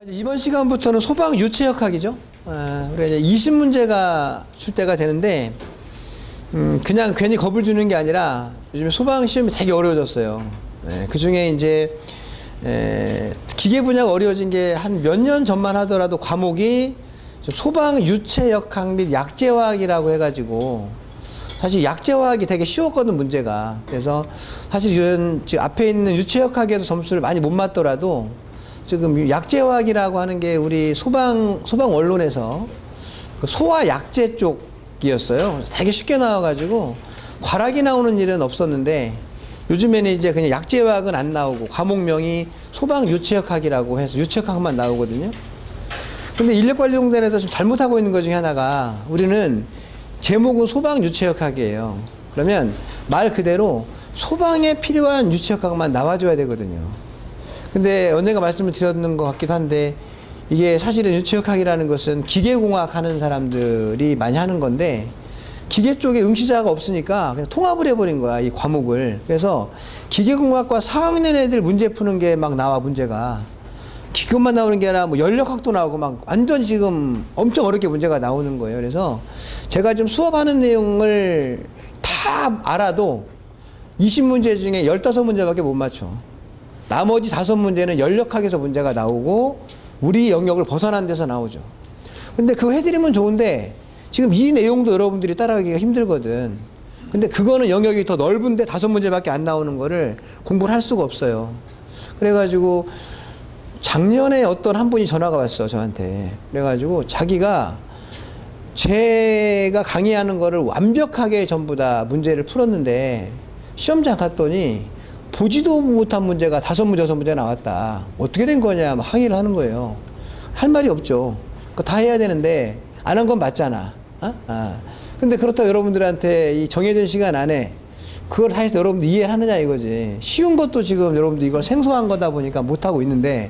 이번 시간부터는 소방 유체역학이죠. 우리가 이제 20문제가 줄 때가 되는데, 그냥 괜히 겁을 주는 게 아니라 요즘 소방 시험이 되게 어려워졌어요. 그 중에 이제 기계 분야가 어려워진 게 한 몇 년 전만 하더라도 과목이 소방 유체역학 및 약재화학이라고 해가지고, 사실 약재화학이 되게 쉬웠거든, 문제가. 그래서 사실 이런 지금 앞에 있는 유체역학에서 점수를 많이 못 맞더라도 지금 약재화학이라고 하는 게 우리 소방 원론에서 그 소화 약재 쪽이었어요. 되게 쉽게 나와가지고 과락이 나오는 일은 없었는데, 요즘에는 이제 그냥 약재화학은 안 나오고 과목명이 소방 유체역학이라고 해서 유체역학만 나오거든요. 근데 인력관리공단에서 지금 잘못하고 있는 것 중에 하나가, 우리는 제목은 소방 유체역학이에요. 그러면 말 그대로 소방에 필요한 유체역학만 나와줘야 되거든요. 근데 언젠가 말씀을 드렸는 것 같기도 한데, 이게 사실은 유체역학이라는 것은 기계공학 하는 사람들이 많이 하는 건데, 기계 쪽에 응시자가 없으니까 그냥 통합을 해버린 거야, 이 과목을. 그래서 기계공학과 4학년 애들 문제 푸는 게 막 나와, 문제가. 기계만 나오는 게 아니라 뭐 연력학도 나오고 막 완전 지금 엄청 어렵게 문제가 나오는 거예요. 그래서 제가 좀 수업하는 내용을 다 알아도 20문제 중에 15문제밖에 못 맞춰. 나머지 5문제는 연력학에서 문제가 나오고 우리 영역을 벗어난 데서 나오죠. 근데 그거 해드리면 좋은데 지금 이 내용도 여러분들이 따라가기가 힘들거든. 근데 그거는 영역이 더 넓은데 5문제밖에 안 나오는 거를 공부를 할 수가 없어요. 그래가지고 작년에 어떤 한 분이 전화가 왔어, 저한테. 그래가지고 자기가 제가 강의하는 거를 완벽하게 전부 다 문제를 풀었는데 시험장 갔더니 보지도 못한 문제가 5문제, 6문제 나왔다. 어떻게 된 거냐, 막 항의를 하는 거예요. 할 말이 없죠. 그거 다 해야 되는데 안 한 건 맞잖아. 근데 그렇다고 여러분들한테 이 정해진 시간 안에 그걸 다 해서 여러분들 이해를 하느냐 이거지. 쉬운 것도 지금 여러분들 이걸 생소한 거다 보니까 못하고 있는데,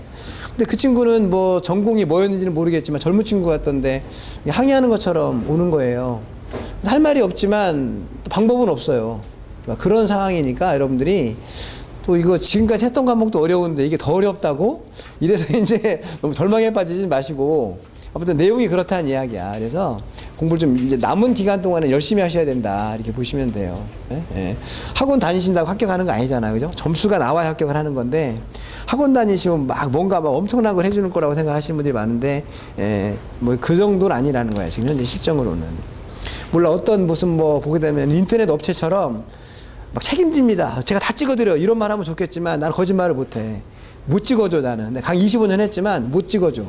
근데 그 친구는 뭐 전공이 뭐였는지는 모르겠지만 젊은 친구 같던데 항의하는 것처럼 오는 거예요. 할 말이 없지만 또 방법은 없어요. 그러니까 그런 상황이니까 여러분들이 또 이거 지금까지 했던 과목도 어려운데 이게 더 어렵다고? 이래서 이제 너무 절망에 빠지지 마시고, 아무튼 내용이 그렇다는 이야기야. 그래서 공부를 좀 이제 남은 기간 동안에 열심히 하셔야 된다, 이렇게 보시면 돼요. 예? 학원 다니신다고 합격하는 거 아니잖아요, 그죠? 점수가 나와야 합격을 하는 건데, 학원 다니시면 막 뭔가 막 엄청난 걸 해주는 거라고 생각하시는 분들이 많은데, 뭐 그 정도는 아니라는 거야, 지금 현재 실정으로는. 몰라, 어떤 무슨 뭐 보게 되면 인터넷 업체처럼 막 책임집니다, 제가 다 찍어드려요, 이런 말 하면 좋겠지만 나는 거짓말을 못해. 못 찍어줘, 나는. 강의 25년 했지만 못 찍어줘.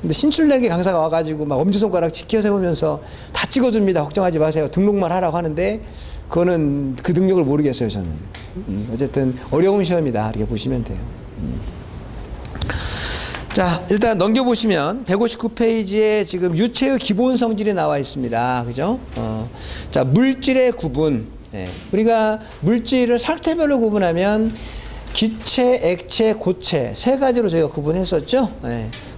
근데 신출내기 강사가 와가지고 막 엄지손가락 지켜 세우면서 다 찍어줍니다, 걱정하지 마세요, 등록만 하라고 하는데, 그거는 그 능력을 모르겠어요, 저는. 어쨌든 어려운 시험이다, 이렇게 보시면 돼요. 자, 일단 넘겨보시면 159페이지에 지금 유체의 기본 성질이 나와 있습니다, 그죠? 자, 물질의 구분. 우리가 물질을 상태별로 구분하면 기체, 액체, 고체 3가지로 저희가 구분했었죠.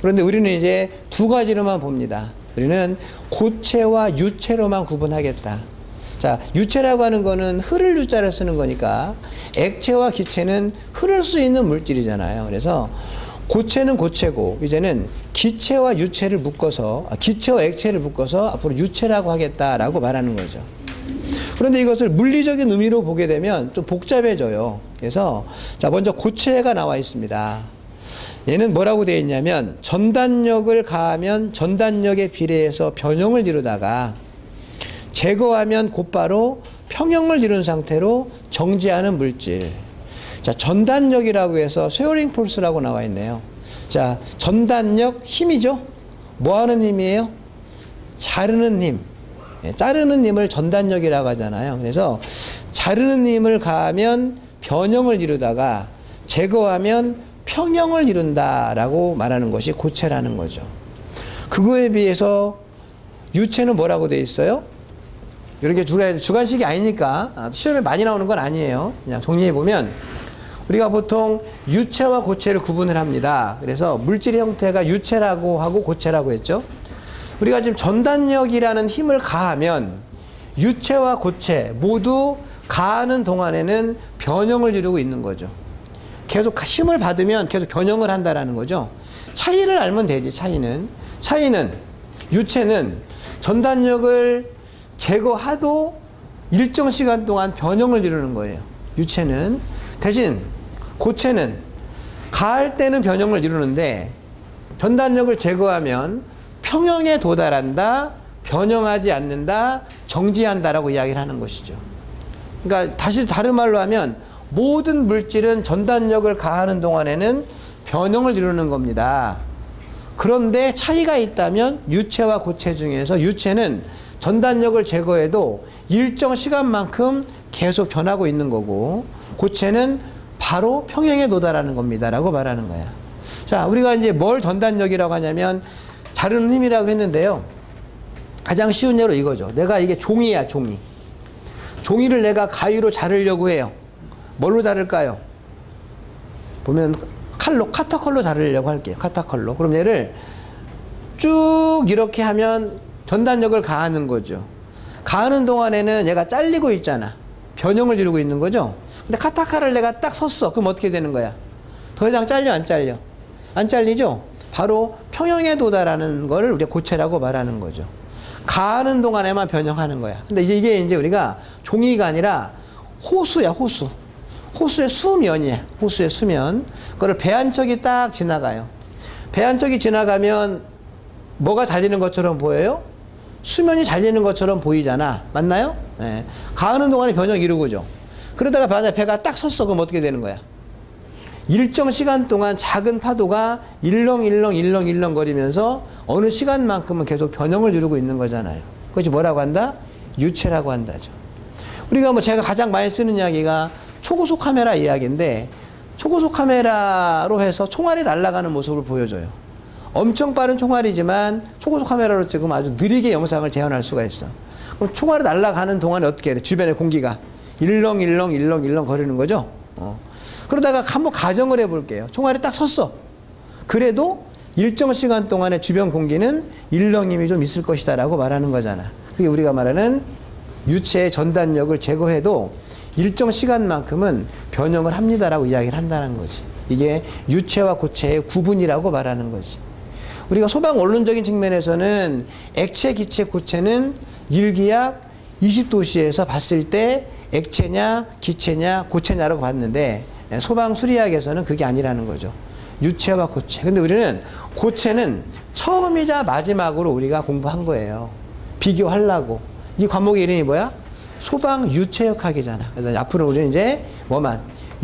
그런데 우리는 이제 2가지로만 봅니다. 우리는 고체와 유체로만 구분하겠다. 자, 유체라고 하는 거는 흐를 유자를 쓰는 거니까 액체와 기체는 흐를 수 있는 물질이잖아요. 그래서 고체는 고체고, 이제는 기체와 유체를 묶어서, 기체와 액체를 묶어서 앞으로 유체라고 하겠다라고 말하는 거죠. 그런데 이것을 물리적인 의미로 보게 되면 좀 복잡해져요. 그래서 자, 먼저 고체가 나와 있습니다. 얘는 뭐라고 되어 있냐면, 전단력을 가하면 전단력에 비례해서 변형을 이루다가 제거하면 곧바로 평형을 이룬 상태로 정지하는 물질. 자, 전단력이라고 해서 쇠어링 폴스라고 나와 있네요. 자, 전단력, 힘이죠? 뭐 하는 힘이에요? 자르는 힘. 자르는 힘을 전단력이라고 하잖아요. 그래서 자르는 힘을 가하면 변형을 이루다가 제거하면 평형을 이룬다라고 말하는 것이 고체라는 거죠. 그거에 비해서 유체는 뭐라고 되어 있어요? 이런 게 주관식이 아니니까 시험에 많이 나오는 건 아니에요. 그냥 정리해보면 우리가 보통 유체와 고체를 구분을 합니다. 그래서 물질의 형태가 유체라고 하고 고체라고 했죠. 우리가 지금 전단력이라는 힘을 가하면 유체와 고체 모두 가하는 동안에는 변형을 이루고 있는 거죠. 계속 힘을 받으면 계속 변형을 한다라는 거죠. 차이를 알면 되지. 차이는 유체는 전단력을 제거하도 일정 시간 동안 변형을 이루는 거예요. 유체는. 대신 고체는 가할 때는 변형을 이루는데 전단력을 제거하면 평형에 도달한다, 변형하지 않는다, 정지한다라고 이야기를 하는 것이죠. 그러니까 다시 다른 말로 하면 모든 물질은 전단력을 가하는 동안에는 변형을 이루는 겁니다. 그런데 차이가 있다면 유체와 고체 중에서 유체는 전단력을 제거해도 일정 시간만큼 계속 변하고 있는 거고, 고체는 바로 평형에 도달하는 겁니다 라고 말하는 거야. 자, 우리가 이제 뭘 전단력이라고 하냐면 자르는 힘이라고 했는데요, 가장 쉬운 예로 이거죠. 내가 이게 종이야, 종이를 내가 가위로 자르려고 해요. 뭘로 자를까요? 보면 카타컬로 자르려고 할게요. 카타컬로. 그럼 얘를 쭉 이렇게 하면 전단력을 가하는 거죠. 가하는 동안에는 얘가 잘리고 있잖아. 변형을 이루고 있는 거죠. 근데 카타칼을 내가 딱 섰어. 그럼 어떻게 되는 거야? 더 이상 잘려, 안 잘려? 안 잘리죠? 바로 평형에 도달하는 걸 우리가 고체라고 말하는 거죠. 가하는 동안에만 변형하는 거야. 근데 이게 이제 우리가 종이가 아니라 호수야, 호수. 호수의 수면이야. 호수의 수면. 그걸 배 한 척이 딱 지나가요. 배 한 척이 지나가면 뭐가 달리는 것처럼 보여요? 수면이 달리는 것처럼 보이잖아. 맞나요? 네. 가하는 동안에 변형 이루고죠. 그러다가 만약 배가 딱 섰어. 그럼 어떻게 되는 거야? 일정 시간 동안 작은 파도가 일렁일렁 거리면서 어느 시간만큼은 계속 변형을 이루고 있는 거잖아요. 그것이 뭐라고 한다? 유체라고 한다죠. 우리가 뭐 제가 가장 많이 쓰는 이야기가 초고속 카메라 이야기인데, 초고속 카메라로 해서 총알이 날아가는 모습을 보여줘요. 엄청 빠른 총알이지만 초고속 카메라로 찍으면 아주 느리게 영상을 재현할 수가 있어. 그럼 총알이 날아가는 동안에 어떻게 해야 돼? 주변에 공기가 일렁일렁 거리는 거죠. 그러다가 한번 가정을 해볼게요. 총알이 딱 섰어. 그래도 일정 시간 동안에 주변 공기는 일렁임이 좀 있을 것이다 라고 말하는 거잖아. 그게 우리가 말하는 유체의 전단력을 제거해도 일정 시간만큼은 변형을 합니다라고 이야기를 한다는 거지. 이게 유체와 고체의 구분이라고 말하는 거지. 우리가 소방 원론적인 측면에서는 액체, 기체, 고체는 일기압 20도씨에서 봤을 때 액체냐, 기체냐, 고체냐라고 봤는데, 소방 수리학에서는 그게 아니라는 거죠. 유체와 고체. 근데 우리는 고체는 처음이자 마지막으로 우리가 공부한 거예요. 비교하려고. 이 과목의 이름이 뭐야? 소방 유체역학이잖아. 그래서 앞으로 우리는 이제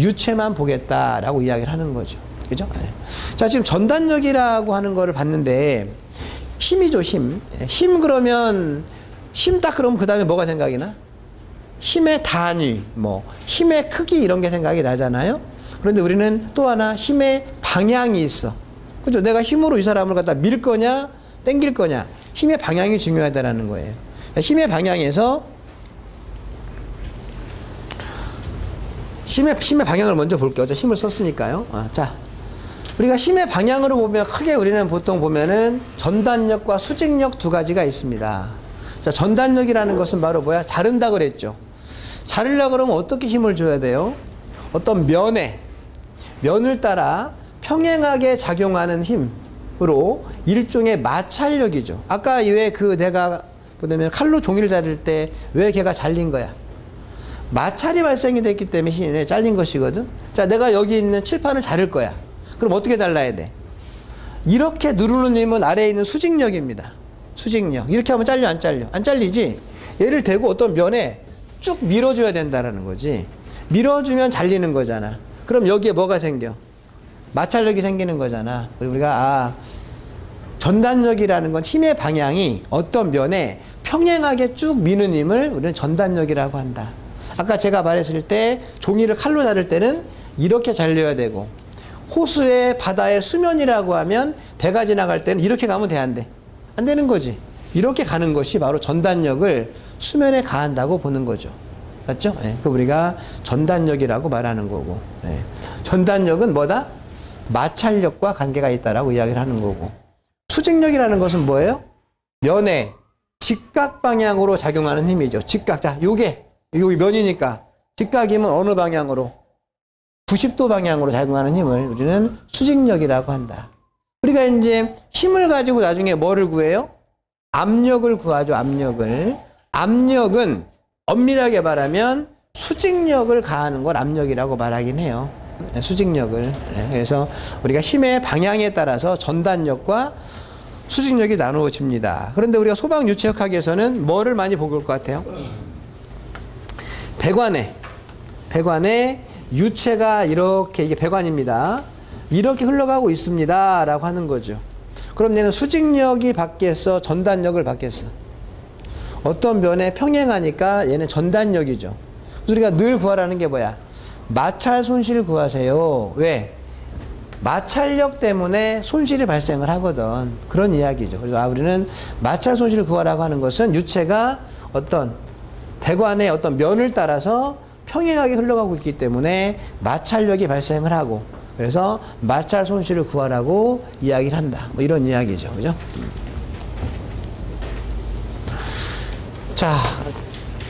유체만 보겠다라고 이야기를 하는 거죠. 그죠? 네. 자, 지금 전단력이라고 하는 거를 봤는데, 힘이죠, 힘. 힘 그러면, 힘 딱 그러면 그 다음에 뭐가 생각이 나? 힘의 단위, 힘의 크기 이런 게 생각이 나잖아요? 그런데 우리는 또 하나 힘의 방향이 있어. 그죠? 내가 힘으로 이 사람을 갖다 밀 거냐, 당길 거냐. 힘의 방향이 중요하다는 거예요. 힘의 방향에서 힘의 방향을 먼저 볼게요. 어차피 힘을 썼으니까요. 자, 우리가 힘의 방향으로 보면 크게 우리는 보통 보면은 전단력과 수직력 두 가지가 있습니다. 자, 전단력이라는 것은 바로 뭐야? 자른다 그랬죠. 자르려고 그러면 어떻게 힘을 줘야 돼요? 어떤 면을 따라 평행하게 작용하는 힘으로 일종의 마찰력이죠. 아까 왜 내가 보면 칼로 종이를 자를 때 왜 걔가 잘린 거야? 마찰이 발생이 됐기 때문에 힘이 잘린 것이거든. 자, 내가 여기 있는 칠판을 자를 거야. 그럼 어떻게 잘라야 돼? 이렇게 누르는 힘은 아래에 있는 수직력입니다. 수직력. 이렇게 하면 잘려, 안 잘려? 안 잘리지? 얘를 대고 어떤 면에 쭉 밀어줘야 된다는 거지. 밀어주면 잘리는 거잖아. 그럼 여기에 뭐가 생겨? 마찰력이 생기는 거잖아. 우리가 전단력이라는 건 힘의 방향이 어떤 면에 평행하게 쭉 미는 힘을 우리는 전단력이라고 한다. 아까 제가 말했을 때 종이를 칼로 자를 때는 이렇게 잘려야 되고, 호수의 바다의 수면이라고 하면 배가 지나갈 때는 이렇게 가면 돼, 안 돼? 안 되는 거지. 이렇게 가는 것이 바로 전단력을 수면에 가한다고 보는 거죠. 맞죠? 네. 그 우리가 전단력이라고 말하는 거고, 네. 전단력은 뭐다? 마찰력과 관계가 있다라고 이야기를 하는 거고, 수직력이라는 것은 뭐예요? 면에 직각 방향으로 작용하는 힘이죠. 직각. 자, 여기 면이니까 직각이면 어느 방향으로? 90도 방향으로 작용하는 힘을 우리는 수직력이라고 한다. 우리가 이제 힘을 가지고 나중에 뭐를 구해요? 압력을 구하죠, 압력을. 압력은 엄밀하게 말하면 수직력을 가하는 걸 압력이라고 말하긴 해요. 수직력을. 그래서 우리가 힘의 방향에 따라서 전단력과 수직력이 나누어집니다. 그런데 우리가 소방 유체역학에서는 뭐를 많이 볼 것 같아요? 배관에 유체가 이렇게, 이게 배관입니다. 이렇게 흘러가고 있습니다 라고 하는 거죠. 그럼 얘는 수직력이 받겠어, 전단력을 받겠어? 어떤 면에 평행하니까 얘는 전단력이죠. 그래서 우리가 늘 구하라는 게 뭐야? 마찰 손실 구하세요. 왜? 마찰력 때문에 손실이 발생을 하거든. 그런 이야기죠. 그래서 우리는 마찰 손실을 구하라고 하는 것은 유체가 어떤 배관의 어떤 면을 따라서 평행하게 흘러가고 있기 때문에 마찰력이 발생을 하고, 그래서 마찰 손실을 구하라고 이야기를 한다. 뭐 이런 이야기죠. 그죠? 자,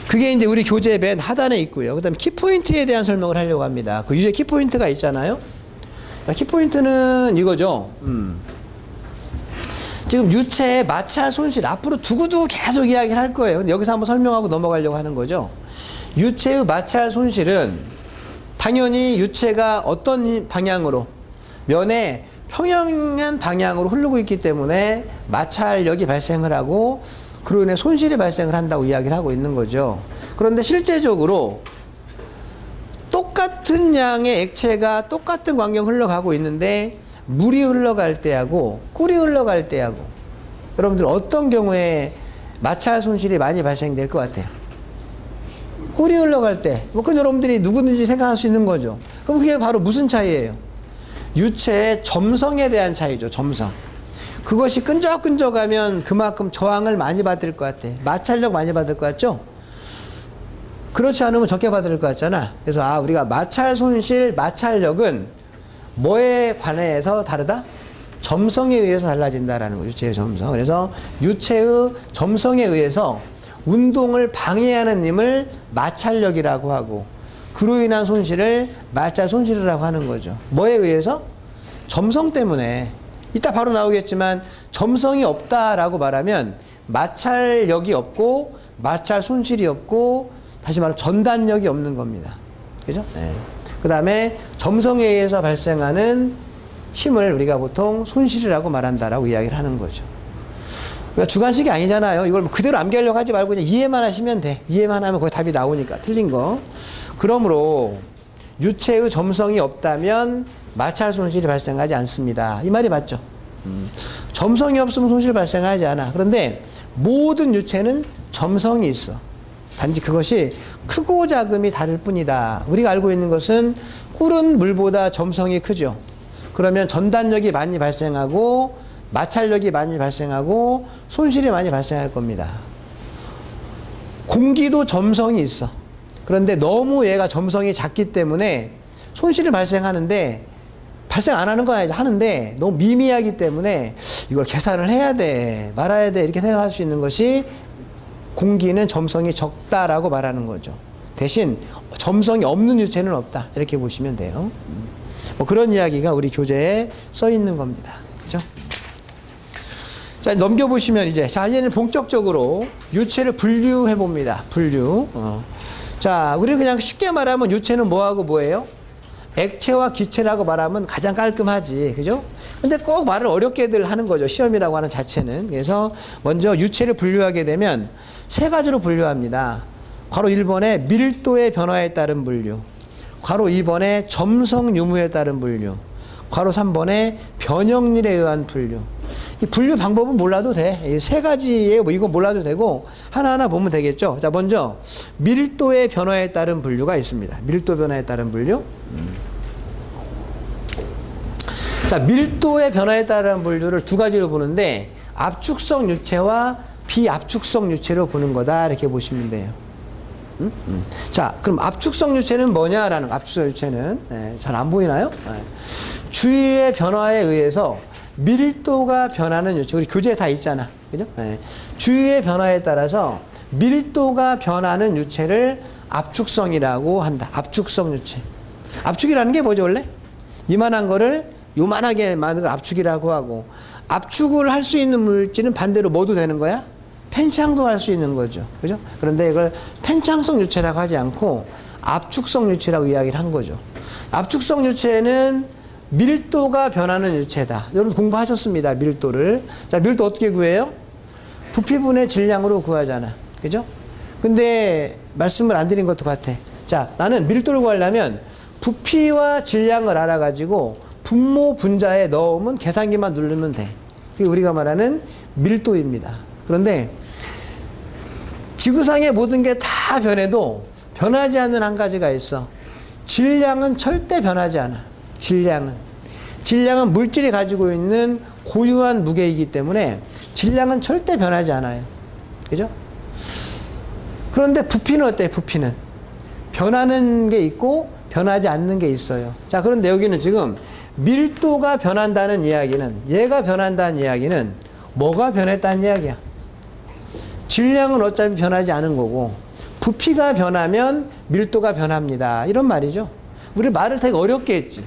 그게 이제 우리 교재 맨 하단에 있고요. 그 다음에 키포인트에 대한 설명을 하려고 합니다. 그 유제 키포인트가 있잖아요. 키포인트는 이거죠. 지금 유체의 마찰 손실, 앞으로 두고두고 계속 이야기를 할 거예요. 근데 여기서 한번 설명하고 넘어가려고 하는 거죠. 유체의 마찰 손실은 당연히 유체가 어떤 방향으로, 면에 평행한 방향으로 흐르고 있기 때문에 마찰력이 발생을 하고, 그로 인해 손실이 발생을 한다고 이야기를 하고 있는 거죠. 그런데 실제적으로 똑같은 양의 액체가 똑같은 광경 흘러가고 있는데 물이 흘러갈 때하고 꿀이 흘러갈 때하고 여러분들 어떤 경우에 마찰 손실이 많이 발생될 것 같아요? 꿀이 흘러갈 때. 뭐 그건 여러분들이 누구든지 생각할 수 있는 거죠. 그럼 그게 바로 무슨 차이예요? 유체의 점성에 대한 차이죠. 점성. 그것이 끈적끈적하면 그만큼 저항을 많이 받을 것 같아. 마찰력 많이 받을 것 같죠? 그렇지 않으면 적게 받을 것 같잖아. 그래서 우리가 마찰 손실, 마찰력은 뭐에 관해서 다르다? 점성에 의해서 달라진다라는 거죠. 유체의 점성. 그래서 유체의 점성에 의해서 운동을 방해하는 힘을 마찰력이라고 하고, 그로 인한 손실을 마찰 손실이라고 하는 거죠. 뭐에 의해서? 점성 때문에. 이따 바로 나오겠지만 점성이 없다라고 말하면 마찰력이 없고 마찰 손실이 없고, 다시 말하면 전단력이 없는 겁니다. 그죠? 네. 그 다음에 점성에 의해서 발생하는 힘을 우리가 보통 손실이라고 말한다라고 이야기를 하는 거죠. 그러니까 주관식이 아니잖아요. 이걸 그대로 암기하려고 하지 말고 그냥 이해만 하시면 돼. 이해만 하면 거기 답이 나오니까, 틀린 거. 그러므로 유체의 점성이 없다면 마찰 손실이 발생하지 않습니다. 이 말이 맞죠? 점성이 없으면 손실 발생하지 않아. 그런데 모든 유체는 점성이 있어. 단지 그것이 크고 작음이 다를 뿐이다. 우리가 알고 있는 것은 꿀은 물보다 점성이 크죠. 그러면 전단력이 많이 발생하고 마찰력이 많이 발생하고 손실이 많이 발생할 겁니다. 공기도 점성이 있어. 그런데 너무 얘가 점성이 작기 때문에 손실이 발생하는데, 발생 안 하는 건 아니죠. 하는데 너무 미미하기 때문에 이걸 계산을 해야 돼, 말아야 돼, 이렇게 생각할 수 있는 것이 공기는 점성이 적다라고 말하는 거죠. 대신 점성이 없는 유체는 없다, 이렇게 보시면 돼요. 뭐 그런 이야기가 우리 교재에 써 있는 겁니다. 그죠? 자, 넘겨보시면 이제는 본격적으로 유체를 분류해 봅니다. 분류. 자, 우리는 그냥 쉽게 말하면 유체는 뭐하고 뭐예요? 액체와 기체라고 말하면 가장 깔끔하지. 그죠? 근데 꼭 말을 어렵게들 하는 거죠. 시험이라고 하는 자체는. 그래서 먼저 유체를 분류하게 되면 세 가지로 분류합니다. 괄호 1번에 밀도의 변화에 따른 분류, 괄호 2번에 점성 유무에 따른 분류, 괄호 3번에 변형률에 의한 분류. 이 분류 방법은 몰라도 돼. 이 세 가지에 뭐 이거 몰라도 되고 하나하나 보면 되겠죠. 자, 먼저 밀도의 변화에 따른 분류가 있습니다. 밀도 변화에 따른 분류. 자, 밀도의 변화에 따른 분류를 두 가지로 보는데, 압축성 유체와 비압축성 유체로 보는 거다, 이렇게 보시면 돼요. 자, 그럼 압축성 유체는 뭐냐라는, 압축성 유체는 잘 안 보이나요? 주위의 변화에 의해서 밀도가 변하는 유체, 우리 교재에 다 있잖아, 그죠? 주위의 변화에 따라서 밀도가 변하는 유체를 압축성이라고 한다. 압축성 유체. 압축이라는 게 뭐죠, 원래? 이만한 거를 요만하게 많은 걸 압축이라고 하고, 압축을 할 수 있는 물질은 반대로 뭐도 되는 거야? 팽창도 할 수 있는 거죠. 그죠? 그런데 이걸 팽창성 유체라고 하지 않고 압축성 유체라고 이야기를 한 거죠. 압축성 유체는 밀도가 변하는 유체다. 여러분 공부하셨습니다. 밀도를. 자, 밀도 어떻게 구해요? 부피분의 질량으로 구하잖아. 그죠? 근데 말씀을 안 드린 것도 같아. 자, 나는 밀도를 구하려면 부피와 질량을 알아가지고 분모 분자에 넣으면 계산기만 누르면 돼. 그게 우리가 말하는 밀도입니다. 그런데 지구상의 모든 게 다 변해도 변하지 않는 한 가지가 있어. 질량은 절대 변하지 않아. 질량은 물질이 가지고 있는 고유한 무게이기 때문에 질량은 절대 변하지 않아요. 그죠? 그런데 부피는 어때요? 부피는 변하는 게 있고 변하지 않는 게 있어요. 자, 그런데 여기는 지금 밀도가 변한다는 이야기는, 얘가 변한다는 이야기는 뭐가 변했다는 이야기야? 질량은 어차피 변하지 않은 거고 부피가 변하면 밀도가 변합니다. 이런 말이죠. 우리 말을 되게 어렵게 했지.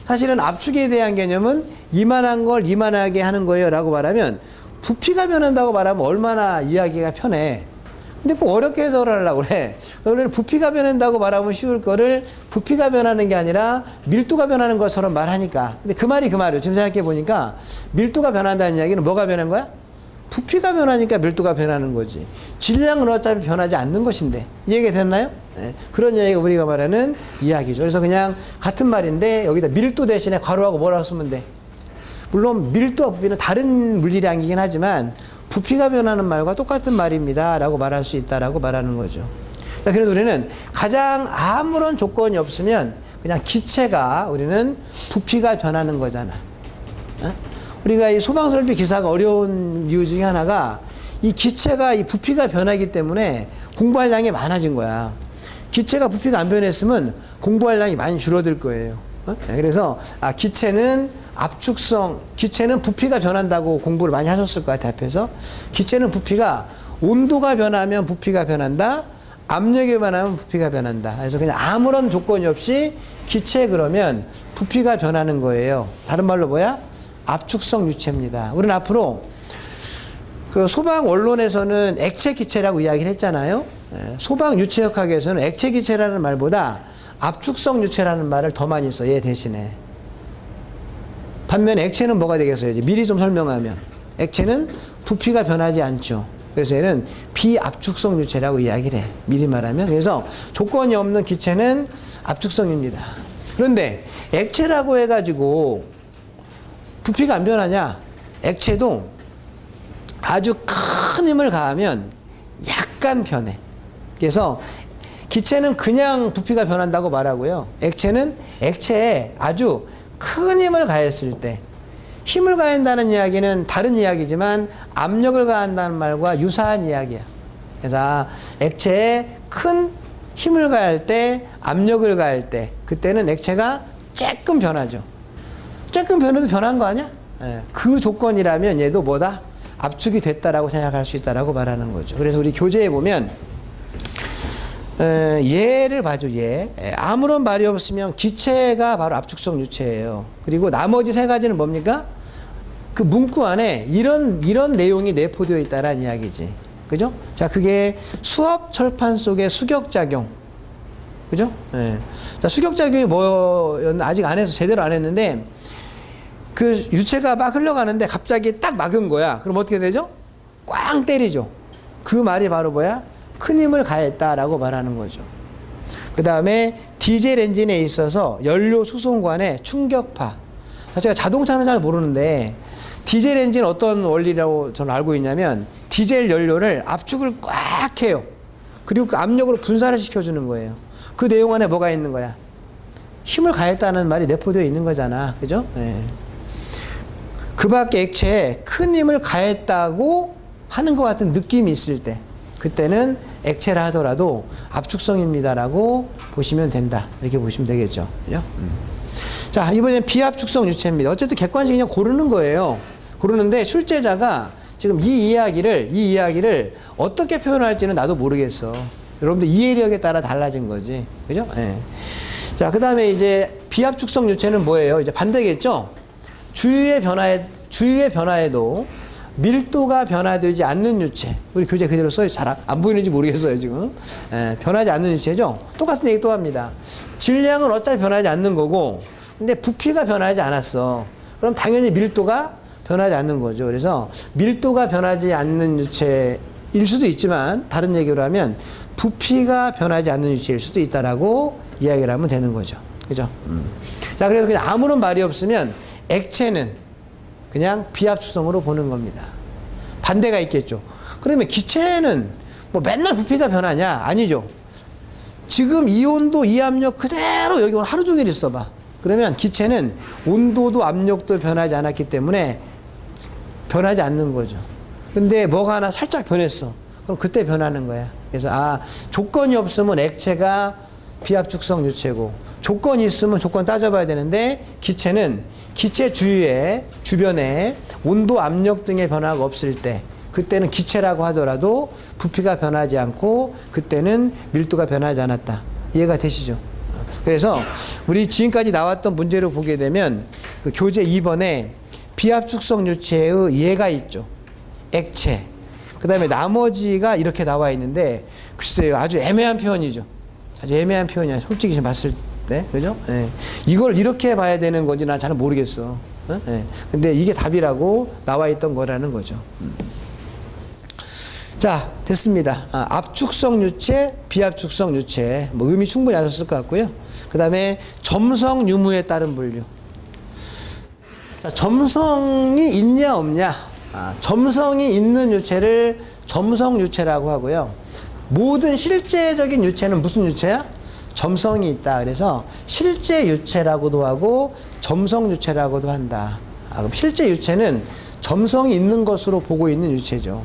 사실은 압축에 대한 개념은 이만한 걸 이만하게 하는 거예요 라고 말하면, 부피가 변한다고 말하면 얼마나 이야기가 편해. 근데 꼭 어렵게 해석을 하려고 그래. 원래는 부피가 변한다고 말하면 쉬울 거를 부피가 변하는 게 아니라 밀도가 변하는 것처럼 말하니까. 근데 그 말이 그 말이에요. 지금 생각해 보니까 밀도가 변한다는 이야기는 뭐가 변한 거야? 부피가 변하니까 밀도가 변하는 거지. 질량은 어차피 변하지 않는 것인데. 이해가 됐나요? 네. 그런 이야기가 우리가 말하는 이야기죠. 그래서 그냥 같은 말인데 여기다 밀도 대신에 괄호하고 뭐라고 쓰면 돼? 물론 밀도와 부피는 다른 물리량이긴 하지만 부피가 변하는 말과 똑같은 말입니다 라고 말할 수 있다라고 말하는 거죠. 그래서 우리는 가장 아무런 조건이 없으면 그냥 기체가, 우리는 부피가 변하는 거잖아. 어? 우리가 이 소방설비 기사가 어려운 이유 중에 하나가 이 기체가 이 부피가 변하기 때문에 공부할 양이 많아진 거야. 기체가 부피가 안 변했으면 공부할 양이 많이 줄어들 거예요. 어? 그래서 기체는 압축성, 기체는 부피가 변한다고 공부를 많이 하셨을 것 같아요. 앞에서 기체는 부피가, 온도가 변하면 부피가 변한다, 압력이 변하면 부피가 변한다. 그래서 그냥 아무런 조건이 없이 기체 그러면 부피가 변하는 거예요. 다른 말로 뭐야? 압축성 유체입니다. 우리는 앞으로 그 소방 원론에서는 액체 기체라고 이야기를 했잖아요. 소방 유체역학에서는 액체 기체라는 말보다 압축성 유체라는 말을 더 많이 써, 얘 대신에. 반면에 액체는 뭐가 되겠어요? 이제 미리 좀 설명하면, 액체는 부피가 변하지 않죠. 그래서 얘는 비압축성 유체라고 이야기를 해, 미리 말하면. 그래서 조건이 없는 기체는 압축성입니다. 그런데 액체라고 해가지고 부피가 안 변하냐? 액체도 아주 큰 힘을 가하면 약간 변해. 그래서 기체는 그냥 부피가 변한다고 말하고요, 액체는 액체에 아주 큰 힘을 가했을 때, 힘을 가한다는 이야기는 다른 이야기지만 압력을 가한다는 말과 유사한 이야기야. 그래서 액체에 큰 힘을 가할 때, 압력을 가할 때, 그때는 액체가 조금 변하죠. 조금 변해도 변한 거 아니야? 그 조건이라면 얘도 뭐다? 압축이 됐다라고 생각할 수 있다라고 말하는 거죠. 그래서 우리 교재에 보면 얘를 봐줘, 얘. 아무런 말이 없으면 기체가 바로 압축성 유체예요. 그리고 나머지 세 가지는 뭡니까? 그 문구 안에 이런 내용이 내포되어 있다라는 이야기지. 그죠? 자, 그게 수압 철판 속의 수격작용. 그죠? 예. 자, 수격작용이 뭐였나? 아직 안 해서 제대로 안 했는데, 그 유체가 막 흘러가는데 갑자기 딱 막은 거야. 그럼 어떻게 되죠? 꽝 때리죠. 그 말이 바로 뭐야? 큰 힘을 가했다라고 말하는 거죠. 그 다음에 디젤 엔진에 있어서 연료 수송관의 충격파. 제가 자동차는 잘 모르는데 디젤 엔진 어떤 원리라고 저는 알고 있냐면, 디젤 연료를 압축을 꽉 해요. 그리고 그 압력으로 분사를 시켜주는 거예요. 그 내용 안에 뭐가 있는 거야? 힘을 가했다는 말이 내포되어 있는 거잖아. 그죠? 네. 그 밖에 액체에 큰 힘을 가했다고 하는 것 같은 느낌이 있을 때, 그때는 액체라 하더라도 압축성입니다라고 보시면 된다. 이렇게 보시면 되겠죠. 그죠? 자, 이번엔 비압축성 유체입니다. 어쨌든 객관식이 그냥 고르는 거예요. 고르는데 출제자가 지금 이 이야기를 어떻게 표현할지는 나도 모르겠어. 여러분들 이해력에 따라 달라진 거지. 그죠? 네. 자, 그 다음에 이제 비압축성 유체는 뭐예요? 이제 반대겠죠? 주위의 변화에도 밀도가 변화되지 않는 유체. 우리 교재 그대로 써요. 잘 안 보이는지 모르겠어요, 지금. 변하지 않는 유체죠? 똑같은 얘기 또 합니다. 질량은 어차피 변하지 않는 거고, 근데 부피가 변하지 않았어. 그럼 당연히 밀도가 변하지 않는 거죠. 그래서 밀도가 변하지 않는 유체일 수도 있지만, 다른 얘기로 하면 부피가 변하지 않는 유체일 수도 있다라고 이야기를 하면 되는 거죠. 그죠? 자, 그래서 그냥 아무런 말이 없으면 액체는 그냥 비압축성으로 보는 겁니다. 반대가 있겠죠. 그러면 기체는 뭐 맨날 부피가 변하냐? 아니죠. 지금 이 온도, 이 압력 그대로 여기 하루 종일 있어봐. 그러면 기체는 온도도 압력도 변하지 않았기 때문에 변하지 않는 거죠. 근데 뭐가 하나 살짝 변했어. 그럼 그때 변하는 거야. 그래서 조건이 없으면 액체가 비압축성 유체고, 조건이 있으면 조건 따져봐야 되는데, 기체는 기체 주변에 온도, 압력 등의 변화가 없을 때, 그때는 기체라고 하더라도 부피가 변하지 않고, 그때는 밀도가 변하지 않았다. 이해가 되시죠? 그래서 우리 지금까지 나왔던 문제를 보게 되면 그 교재 2번에 비압축성 유체의 예가 있죠. 액체. 그 다음에 나머지가 이렇게 나와 있는데, 글쎄요, 아주 애매한 표현이죠. 아주 애매한 표현이야. 솔직히 지금 봤을 때. 그죠? 예. 이걸 이렇게 봐야 되는 건지 난 잘 모르겠어. 예. 근데 이게 답이라고 나와 있던 거라는 거죠. 자, 됐습니다. 압축성 유체, 비압축성 유체. 뭐 의미 충분히 하셨을 것 같고요. 그 다음에 점성 유무에 따른 분류. 자, 점성이 있냐, 없냐. 점성이 있는 유체를 점성 유체라고 하고요. 모든 실제적인 유체는 무슨 유체야? 점성이 있다. 그래서 실제 유체라고도 하고 점성 유체라고도 한다. 그럼 실제 유체는 점성이 있는 것으로 보고 있는 유체죠.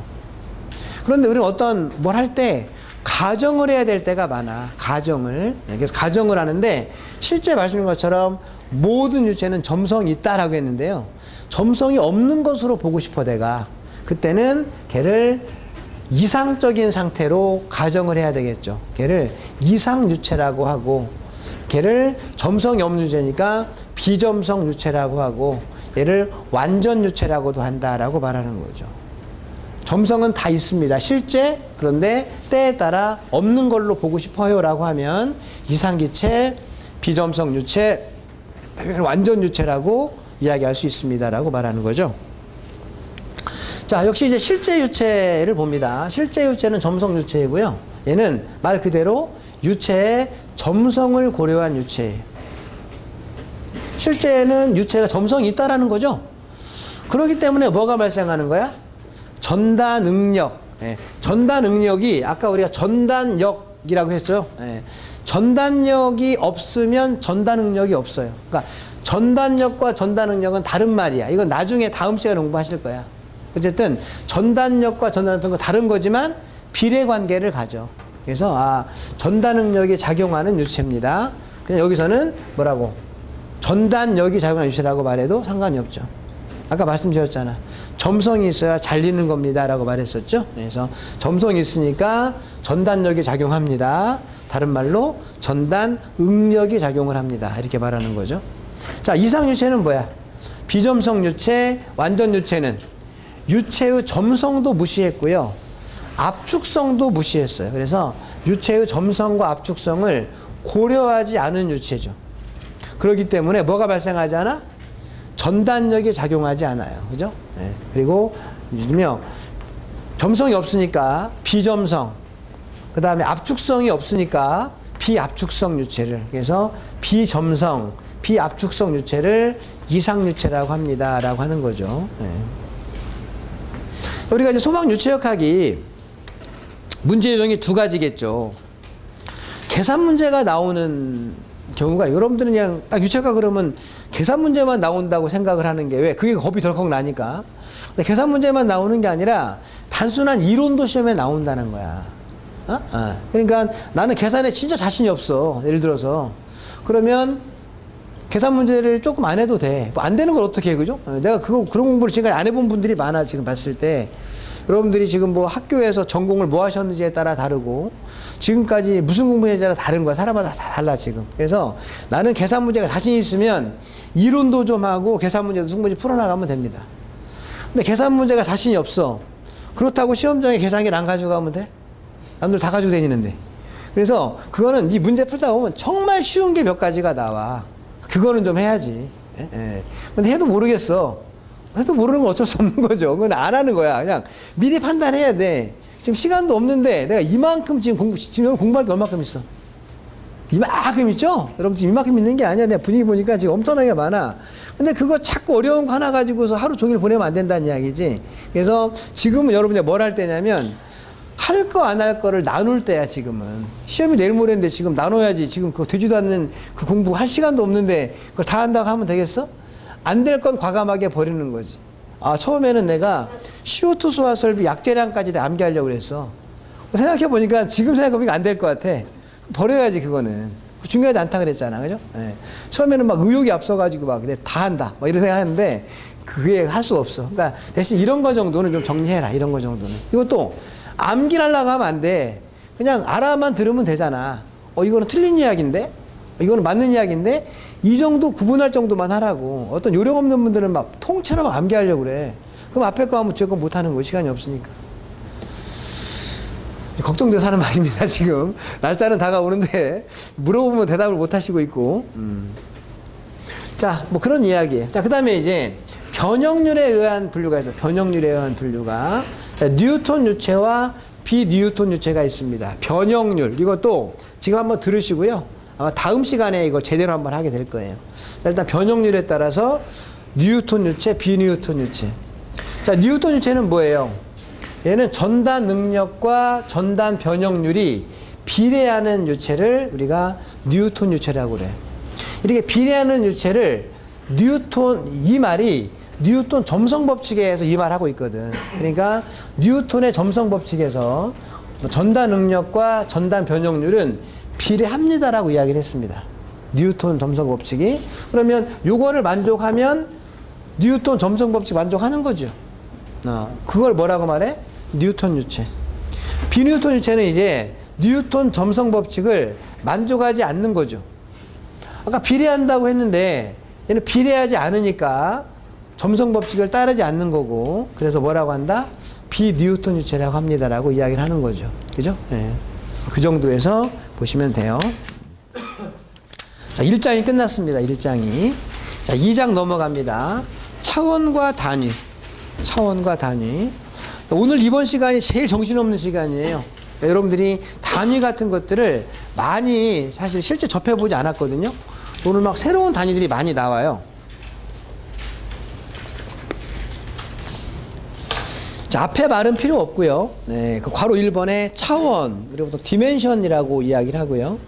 그런데 우리는 뭘 할 때 가정을 해야 될 때가 많아. 가정을. 그래서 가정을 하는데 실제 말씀인 것처럼 모든 유체는 점성이 있다라고 했는데요. 점성이 없는 것으로 보고 싶어 내가. 그때는 걔를 이상적인 상태로 가정을 해야 되겠죠. 걔를 이상유체라고 하고, 걔를 점성이 없는 유체니까 비점성 유체라고 하고, 얘를 완전유체라고도 한다라고 말하는 거죠. 점성은 다 있습니다. 실제. 그런데 때에 따라 없는 걸로 보고 싶어요 라고 하면 이상기체, 비점성 유체, 완전유체라고 이야기할 수 있습니다 라고 말하는 거죠. 자, 역시 이제 실제 유체를 봅니다. 실제 유체는 점성 유체이고요. 얘는 말 그대로 유체의 점성을 고려한 유체예요. 실제는 유체가 점성이 있다라는 거죠. 그렇기 때문에 뭐가 발생하는 거야? 전단 능력. 전단 능력이 아까 우리가 전단력이라고 했어요. 전단력이 없으면 전단 능력이 없어요. 그러니까 전단력과 전단 능력은 다른 말이야. 이건 나중에 다음 시간에 공부하실 거야. 어쨌든 전단력과 전단력은 다른 거지만 비례관계를 가져. 그래서 전단 능력이 작용하는 유체입니다. 그냥 여기서는 뭐라고? 전단력이 작용하는 유체라고 말해도 상관이 없죠. 아까 말씀드렸잖아. 점성이 있어야 잘리는 겁니다 라고 말했었죠. 그래서 점성이 있으니까 전단력이 작용합니다. 다른 말로 전단 응력이 작용을 합니다. 이렇게 말하는 거죠. 자, 이상유체는 뭐야? 비점성 유체, 완전 유체는 유체의 점성도 무시했고요. 압축성도 무시했어요. 그래서 유체의 점성과 압축성을 고려하지 않은 유체죠. 그렇기 때문에 뭐가 발생하지 않아? 전단력이 작용하지 않아요. 그죠? 네. 그리고 요즘요, 점성이 없으니까 비점성, 그 다음에 압축성이 없으니까 비압축성 유체를, 그래서 비점성, 비압축성 유체를 이상유체라고 합니다. 라고 하는 거죠. 네. 우리가 이제 소방 유체역학이 문제 요정이 두 가지겠죠. 계산 문제가 나오는 경우가, 여러분들은 그냥 딱 유체역학 그러면 계산 문제만 나온다고 생각을 하는 게, 왜? 그게 겁이 덜컥 나니까. 근데 계산 문제만 나오는 게 아니라 단순한 이론도 시험에 나온다는 거야. 그러니까 나는 계산에 진짜 자신이 없어. 예를 들어서. 그러면 계산 문제를 조금 안 해도 돼. 뭐 안 되는 걸 어떻게 해, 그죠? 내가 그런 공부를 지금까지 안 해본 분들이 많아, 지금 봤을 때. 여러분들이 지금 뭐 학교에서 전공을 뭐 하셨는지에 따라 다르고, 지금까지 무슨 공부했는지에 따라 다른 거야. 사람마다 다 달라, 지금. 그래서 나는 계산 문제가 자신 있으면 이론도 좀 하고 계산 문제도 충분히 풀어나가면 됩니다. 근데 계산 문제가 자신이 없어. 그렇다고 시험장에 계산기를 안 가져가면 돼? 남들 다 가지고 다니는데. 그래서 그거는 이 문제 풀다 보면 정말 쉬운 게 몇 가지가 나와. 그거는 좀 해야지. 예. 근데 해도 모르겠어. 해도 모르는 건 어쩔 수 없는 거죠. 그건 안 하는 거야. 그냥 미리 판단해야 돼. 지금 시간도 없는데 내가 이만큼 지금 공부할 게 얼마큼 있어? 이만큼 있죠? 여러분 지금 이만큼 있는 게 아니야. 내가 분위기 보니까 지금 엄청나게 많아. 근데 그거 자꾸 어려운 거 하나 가지고서 하루 종일 보내면 안 된다는 이야기지. 그래서 지금은 여러분이 뭘 할 때냐면 할 거 안 할 거를 나눌 때야 지금은. 시험이 내일 모레인데 지금 나눠야지. 지금 그거 되지도 않는 그 공부 할 시간도 없는데 그걸 다 한다고 하면 되겠어? 안 될 건 과감하게 버리는 거지. 아, 처음에는 내가 CO2 소화 설비 약재량까지 다 암기하려고 그랬어. 생각해보니까 지금 생각해보니까 안 될 것 같아. 버려야지 그거는. 중요하지 않다 그랬잖아. 그죠? 예. 처음에는 막 의욕이 앞서가지고 막 다 한다. 막 이런 생각 하는데 그게 할 수 없어. 그러니까 대신 이런 거 정도는 좀 정리해라. 이런 거 정도는. 이것도 암기를 하려고 하면 안 돼. 그냥 알아만 들으면 되잖아. 이거는 틀린 이야기인데? 이거는 맞는 이야기인데? 이 정도 구분할 정도만 하라고. 어떤 요령 없는 분들은 막 통째로 막 암기하려고 그래. 그럼 앞에 거 하면 뒤에 거 못하는 거. 시간이 없으니까. 걱정돼서 하는 말입니다, 지금. 날짜는 다가오는데, 물어보면 대답을 못 하시고 있고. 자, 뭐 그런 이야기예요. 자, 그 다음에 이제, 변형률에 의한 분류가 있어요. 변형률에 의한 분류가. 자, 뉴턴 유체와 비뉴턴 유체가 있습니다. 변형률. 이것도 지금 한번 들으시고요. 아마 다음 시간에 이걸 제대로 한번 하게 될 거예요. 자, 일단 변형률에 따라서 뉴턴 유체, 비뉴턴 유체. 자, 뉴턴 유체는 뭐예요? 얘는 전단 능력과 전단 변형률이 비례하는 유체를 우리가 뉴턴 유체라고 그래요. 이렇게 비례하는 유체를 이 말이 뉴턴 점성 법칙에서 이 말 하고 있거든. 그러니까 뉴턴의 점성 법칙에서 전단 능력과 전단 변형률은 비례합니다라고 이야기를 했습니다. 뉴턴 점성 법칙이. 그러면 요거를 만족하면 뉴턴 점성 법칙 만족하는 거죠. 그걸 뭐라고 말해? 뉴턴 유체. 비뉴턴 유체는 이제 뉴턴 점성 법칙을 만족하지 않는 거죠. 아까 비례한다고 했는데 얘는 비례하지 않으니까 점성 법칙을 따르지 않는 거고, 그래서 뭐라고 한다? 비뉴턴 유체라고 합니다라고 이야기를 하는 거죠. 그죠? 네. 그 정도에서 보시면 돼요. 자, 1장이 끝났습니다. 1장이. 자, 2장 넘어갑니다. 차원과 단위. 차원과 단위. 오늘 이번 시간이 제일 정신없는 시간이에요. 여러분들이 단위 같은 것들을 많이 사실 실제 접해보지 않았거든요. 오늘 막 새로운 단위들이 많이 나와요. 자, 앞에 말은 필요 없고요. 네, 그 괄호 1번에 차원, 그리고 또 디멘션이라고 이야기를 하고요.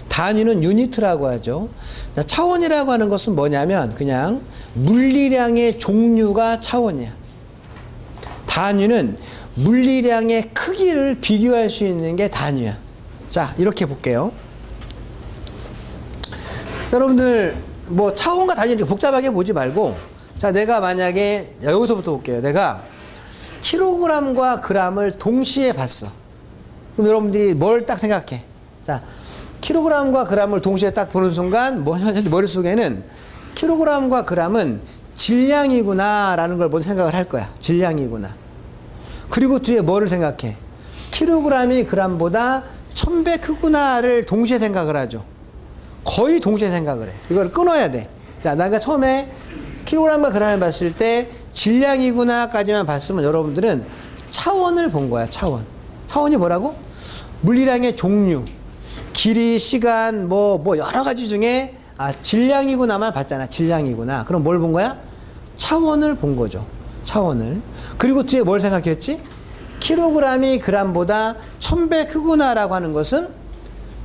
단위는 유니트라고 하죠. 자, 차원이라고 하는 것은 뭐냐면 그냥 물리량의 종류가 차원이야. 단위는 물리량의 크기를 비교할 수 있는 게 단위야. 자, 이렇게 볼게요. 자, 여러분들 뭐 차원과 단위 이렇게 복잡하게 보지 말고, 자, 내가 만약에 여기서부터 볼게요. 내가 킬로그램과 그램을 동시에 봤어. 그럼 여러분들이 뭘 딱 생각해? 자, 킬로그램과 그램을 동시에 딱 보는 순간 머릿속에는 킬로그램과 그램은 질량이구나 라는 걸 먼저 생각을 할 거야. 질량이구나. 그리고 뒤에 뭐를 생각해? 킬로그램이 그램보다 1000배 크구나를 동시에 생각을 하죠. 거의 동시에 생각을 해. 이걸 끊어야 돼. 자, 내가 처음에 킬로그램과 그램을 봤을 때 질량이구나까지만 봤으면 여러분들은 차원을 본 거야. 차원. 차원이 뭐라고? 물리량의 종류, 길이, 시간, 뭐 여러 가지 중에 질량이구나만 봤잖아. 질량이구나. 그럼 뭘 본 거야? 차원을 본 거죠. 차원을. 그리고 뒤에 뭘 생각했지? 킬로그램이 그램보다 1000배 크구나라고 하는 것은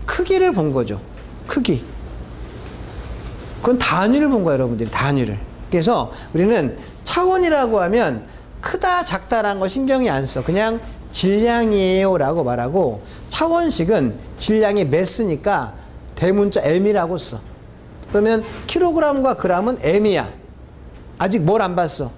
크기를 본 거죠. 크기. 그건 단위를 본 거야, 여러분들이. 단위를. 그래서 우리는 차원이라고 하면 크다, 작다라는 거 신경이 안 써. 그냥 질량이에요 라고 말하고, 차원식은 질량이 매스니까 대문자 m이라고 써. 그러면 킬로그램과 그램은 m이야. 아직 뭘 안 봤어?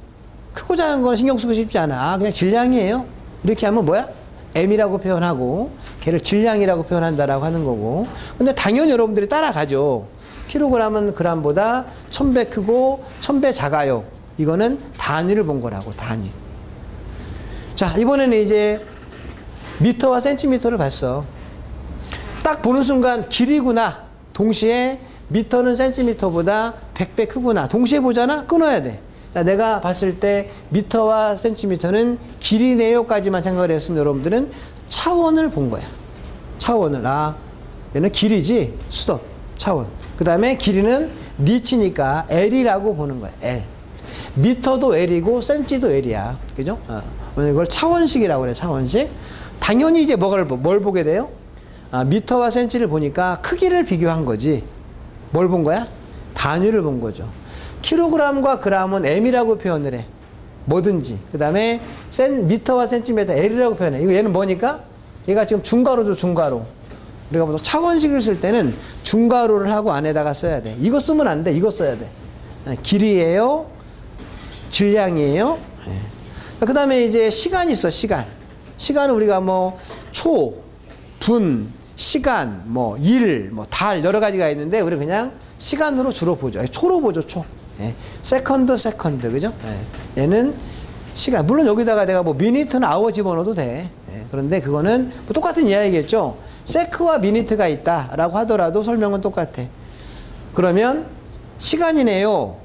크고 작은 건 신경 쓰고 싶지 않아. 그냥 질량이에요. 이렇게 하면 뭐야? m이라고 표현하고 걔를 질량이라고 표현한다라고 하는 거고. 근데 당연히 여러분들이 따라가죠. 킬로그램은 g보다 1000배 크고 1000배 작아요. 이거는 단위를 본 거라고, 단위. 자, 이번에는 이제 미터와 센티미터를 봤어. 딱 보는 순간 길이구나. 동시에 미터는 센티미터보다 100배 크구나. 동시에 보잖아? 끊어야 돼. 자, 내가 봤을 때 미터와 센티미터는 길이네요까지만 생각을 했으면 여러분들은 차원을 본 거야. 차원을. 아, 얘는 길이지? 수도. 차원. 그 다음에 길이는 리치니까 L이라고 보는 거야. L. 미터도 L이고 센치도 L이야. 그죠? 이걸 차원식이라고 그래. 차원식. 당연히 이제 뭘 보게 돼요? 미터와 센치를 보니까 크기를 비교한 거지. 뭘 본 거야? 단위를 본 거죠. 킬로그램과 g은 m이라고 표현을 해. 뭐든지. 그 다음에 미터와 센티미터 L이라고 표현해. 이거 얘는 뭐니까? 얘가 지금 중괄호죠, 중괄호. 우리가 보통 차원식을 쓸 때는 중괄호를 하고 안에다가 써야 돼. 이거 쓰면 안 돼. 이거 써야 돼. 길이에요. 질량이에요. 그 다음에 이제 시간이 있어, 시간. 시간은 우리가 뭐, 초, 분, 시간, 뭐, 일, 뭐, 달, 여러 가지가 있는데, 우리 그냥 시간으로 주로 보죠. 초로 보죠, 초. 세컨드, 세컨드. 그죠? 얘는 시간. 물론 여기다가 내가 뭐, 미니트나 아워 집어넣어도 돼. 그런데 그거는 뭐 똑같은 이야기겠죠. 세크와 미니트가 있다라고 하더라도 설명은 똑같아. 그러면, 시간이네요.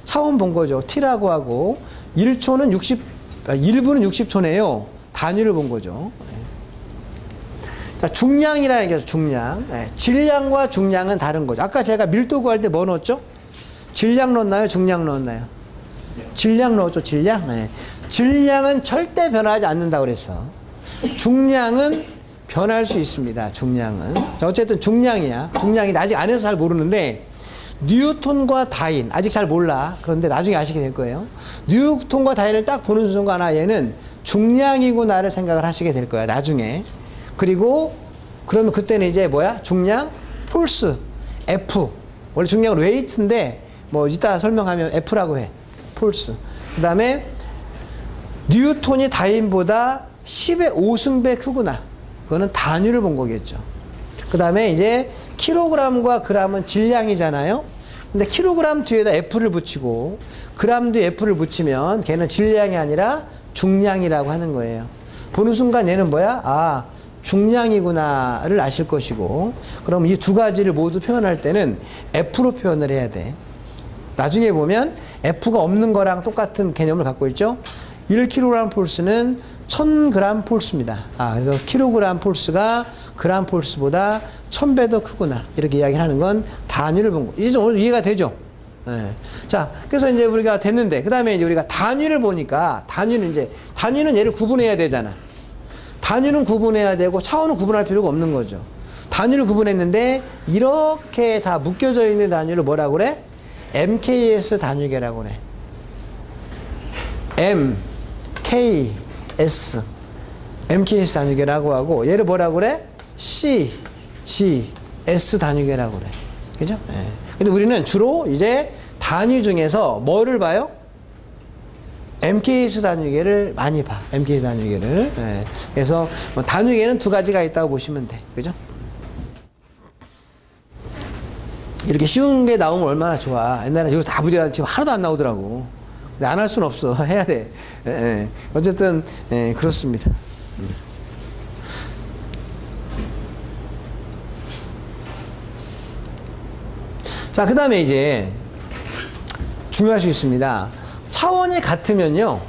차원 본 거죠. t라고 하고, 1초는 1분은 60초네요. 단위를 본 거죠. 자, 중량이라는 게 중량. 질량과 중량은 다른 거죠. 아까 제가 밀도 구할 때 뭐 넣었죠? 질량 넣었나요? 중량 넣었나요? 질량 넣었죠, 질량. 질량은 절대 변하지 않는다고 그랬어. 중량은 변할 수 있습니다, 중량은. 자, 어쨌든 중량이야. 중량이 아직 안에서 잘 모르는데, 뉴턴과 다인, 아직 잘 몰라. 그런데 나중에 아시게 될 거예요. 뉴턴과 다인을 딱 보는 순간, 얘는 중량이구나를 생각을 하시게 될 거야, 나중에. 그리고, 그러면 그때는 이제 뭐야? 중량, 폴스, F. 원래 중량은 웨이트인데, 뭐, 이따 설명하면 F라고 해. 폴스. 그 다음에, 뉴턴이 다인보다 10의 5승배 크구나. 그거는 단위를 본 거겠죠. 그 다음에 이제, 킬로그램과 g은 질량이잖아요. 근데 킬로그램 뒤에다 F를 붙이고, 그램 뒤에 F를 붙이면, 걔는 질량이 아니라 중량이라고 하는 거예요. 보는 순간 얘는 뭐야? 중량이구나를 아실 것이고, 그럼 이 두 가지를 모두 표현할 때는 F로 표현을 해야 돼. 나중에 보면 F가 없는 거랑 똑같은 개념을 갖고 있죠. 1kg 폴스는 1000g 폴스입니다. 그래서 킬로그램 폴스가 그램 폴스보다 1000배 더 크구나. 이렇게 이야기를 하는 건 단위를 본 거. 이제 오늘 이해가 되죠? 자, 그래서 이제 우리가 됐는데, 그 다음에 이제 우리가 단위를 보니까, 단위는 얘를 구분해야 되잖아. 단위는 구분해야 되고, 차원은 구분할 필요가 없는 거죠. 단위를 구분했는데, 이렇게 다 묶여져 있는 단위를 뭐라고 그래? MKS 단위계라고 그래. MKS 단위계라고 하고, 얘를 뭐라고 그래? CGS 단위계라고 그래. 그죠? 근데 우리는 주로 이제 단위 중에서 뭐를 봐요? MKS 단위계를 많이 봐. MKS 단위계를. 그래서 뭐 단위계는 두 가지가 있다고 보시면 돼. 그죠? 이렇게 쉬운 게 나오면 얼마나 좋아. 옛날에 이거 다 부대가 지금 하나도 안 나오더라고. 근데 안 할 수는 없어. 해야 돼. 어쨌든 그렇습니다. 자, 그 다음에 이제 중요할 수 있습니다. 차원이 같으면요,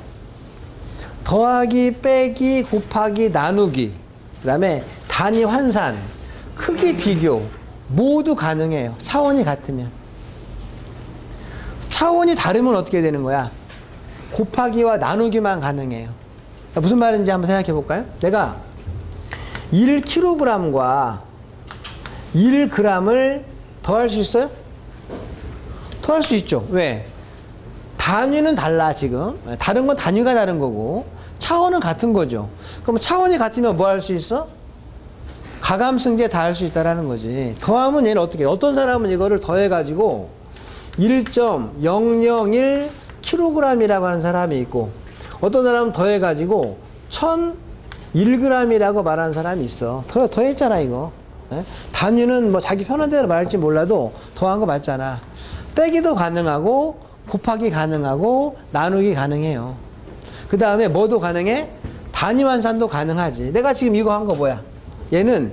더하기, 빼기, 곱하기, 나누기, 그 다음에 단위 환산, 크기 비교 모두 가능해요. 차원이 같으면. 차원이 다르면 어떻게 되는 거야? 곱하기와 나누기만 가능해요. 무슨 말인지 한번 생각해 볼까요? 내가 1kg과 1g을 더할 수 있어요? 더할 수 있죠. 왜? 단위는 달라, 지금. 다른 건 단위가 다른 거고, 차원은 같은 거죠. 그럼 차원이 같으면 뭐 할 수 있어? 가감승제 다 할 수 있다라는 거지. 더하면 얘는 어떻게, 어떤 사람은 이거를 더해가지고 1.001kg이라고 하는 사람이 있고, 어떤 사람은 더해가지고 1001g이라고 말하는 사람이 있어. 더했잖아, 이거. 예? 단위는 뭐 자기 편한 대로 말할지 몰라도 더한 거 맞잖아. 빼기도 가능하고 곱하기 가능하고 나누기 가능해요. 그 다음에 뭐도 가능해? 단위 환산도 가능하지. 내가 지금 이거 한 거 뭐야? 얘를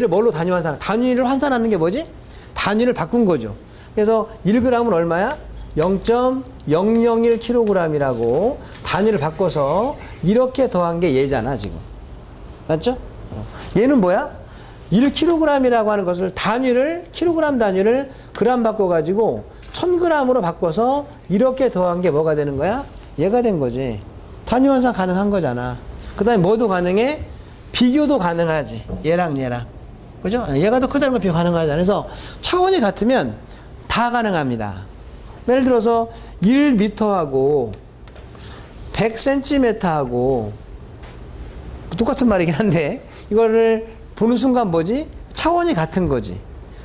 뭘로 단위 환산? 단위를 환산하는 게 뭐지? 단위를 바꾼 거죠. 그래서 1g은 얼마야? 0.001kg이라고 단위를 바꿔서 이렇게 더한 게 얘잖아, 지금. 맞죠? 얘는 뭐야? 1kg이라고 하는 것을 킬로그램 단위를 그램 바꿔가지고 1000g으로 바꿔서 이렇게 더한 게 뭐가 되는 거야? 얘가 된 거지. 단위 환산 가능한 거잖아. 그 다음에 뭐도 가능해? 비교도 가능하지. 얘랑. 그죠? 얘가 더 크다는 거 비교 가능하잖아. 그래서 차원이 같으면 다 가능합니다. 예를 들어서 1m하고 100cm하고 똑같은 말이긴 한데 이거를 보는 순간 뭐지? 차원이 같은 거지.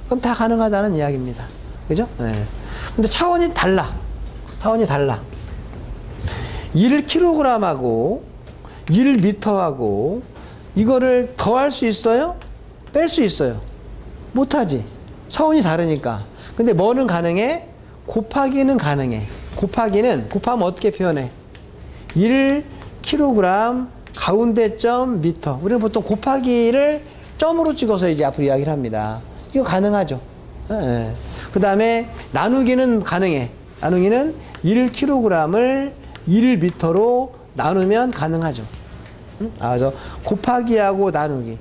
그럼 다 가능하다는 이야기입니다. 그죠? 네. 근데 차원이 달라. 1kg하고 1m하고 이거를 더할 수 있어요? 뺄 수 있어요? 못하지. 차원이 다르니까. 근데 뭐는 가능해? 곱하기는 가능해. 곱하면 어떻게 표현해? 1kg 가운데 점 미터. 우리는 보통 곱하기를 점으로 찍어서 이제 앞으로 이야기를 합니다. 이거 가능하죠. 예. 그 다음에 나누기는 가능해. 나누기는 1kg을 1m로 나누면 가능하죠. 그래서 곱하기하고 나누기.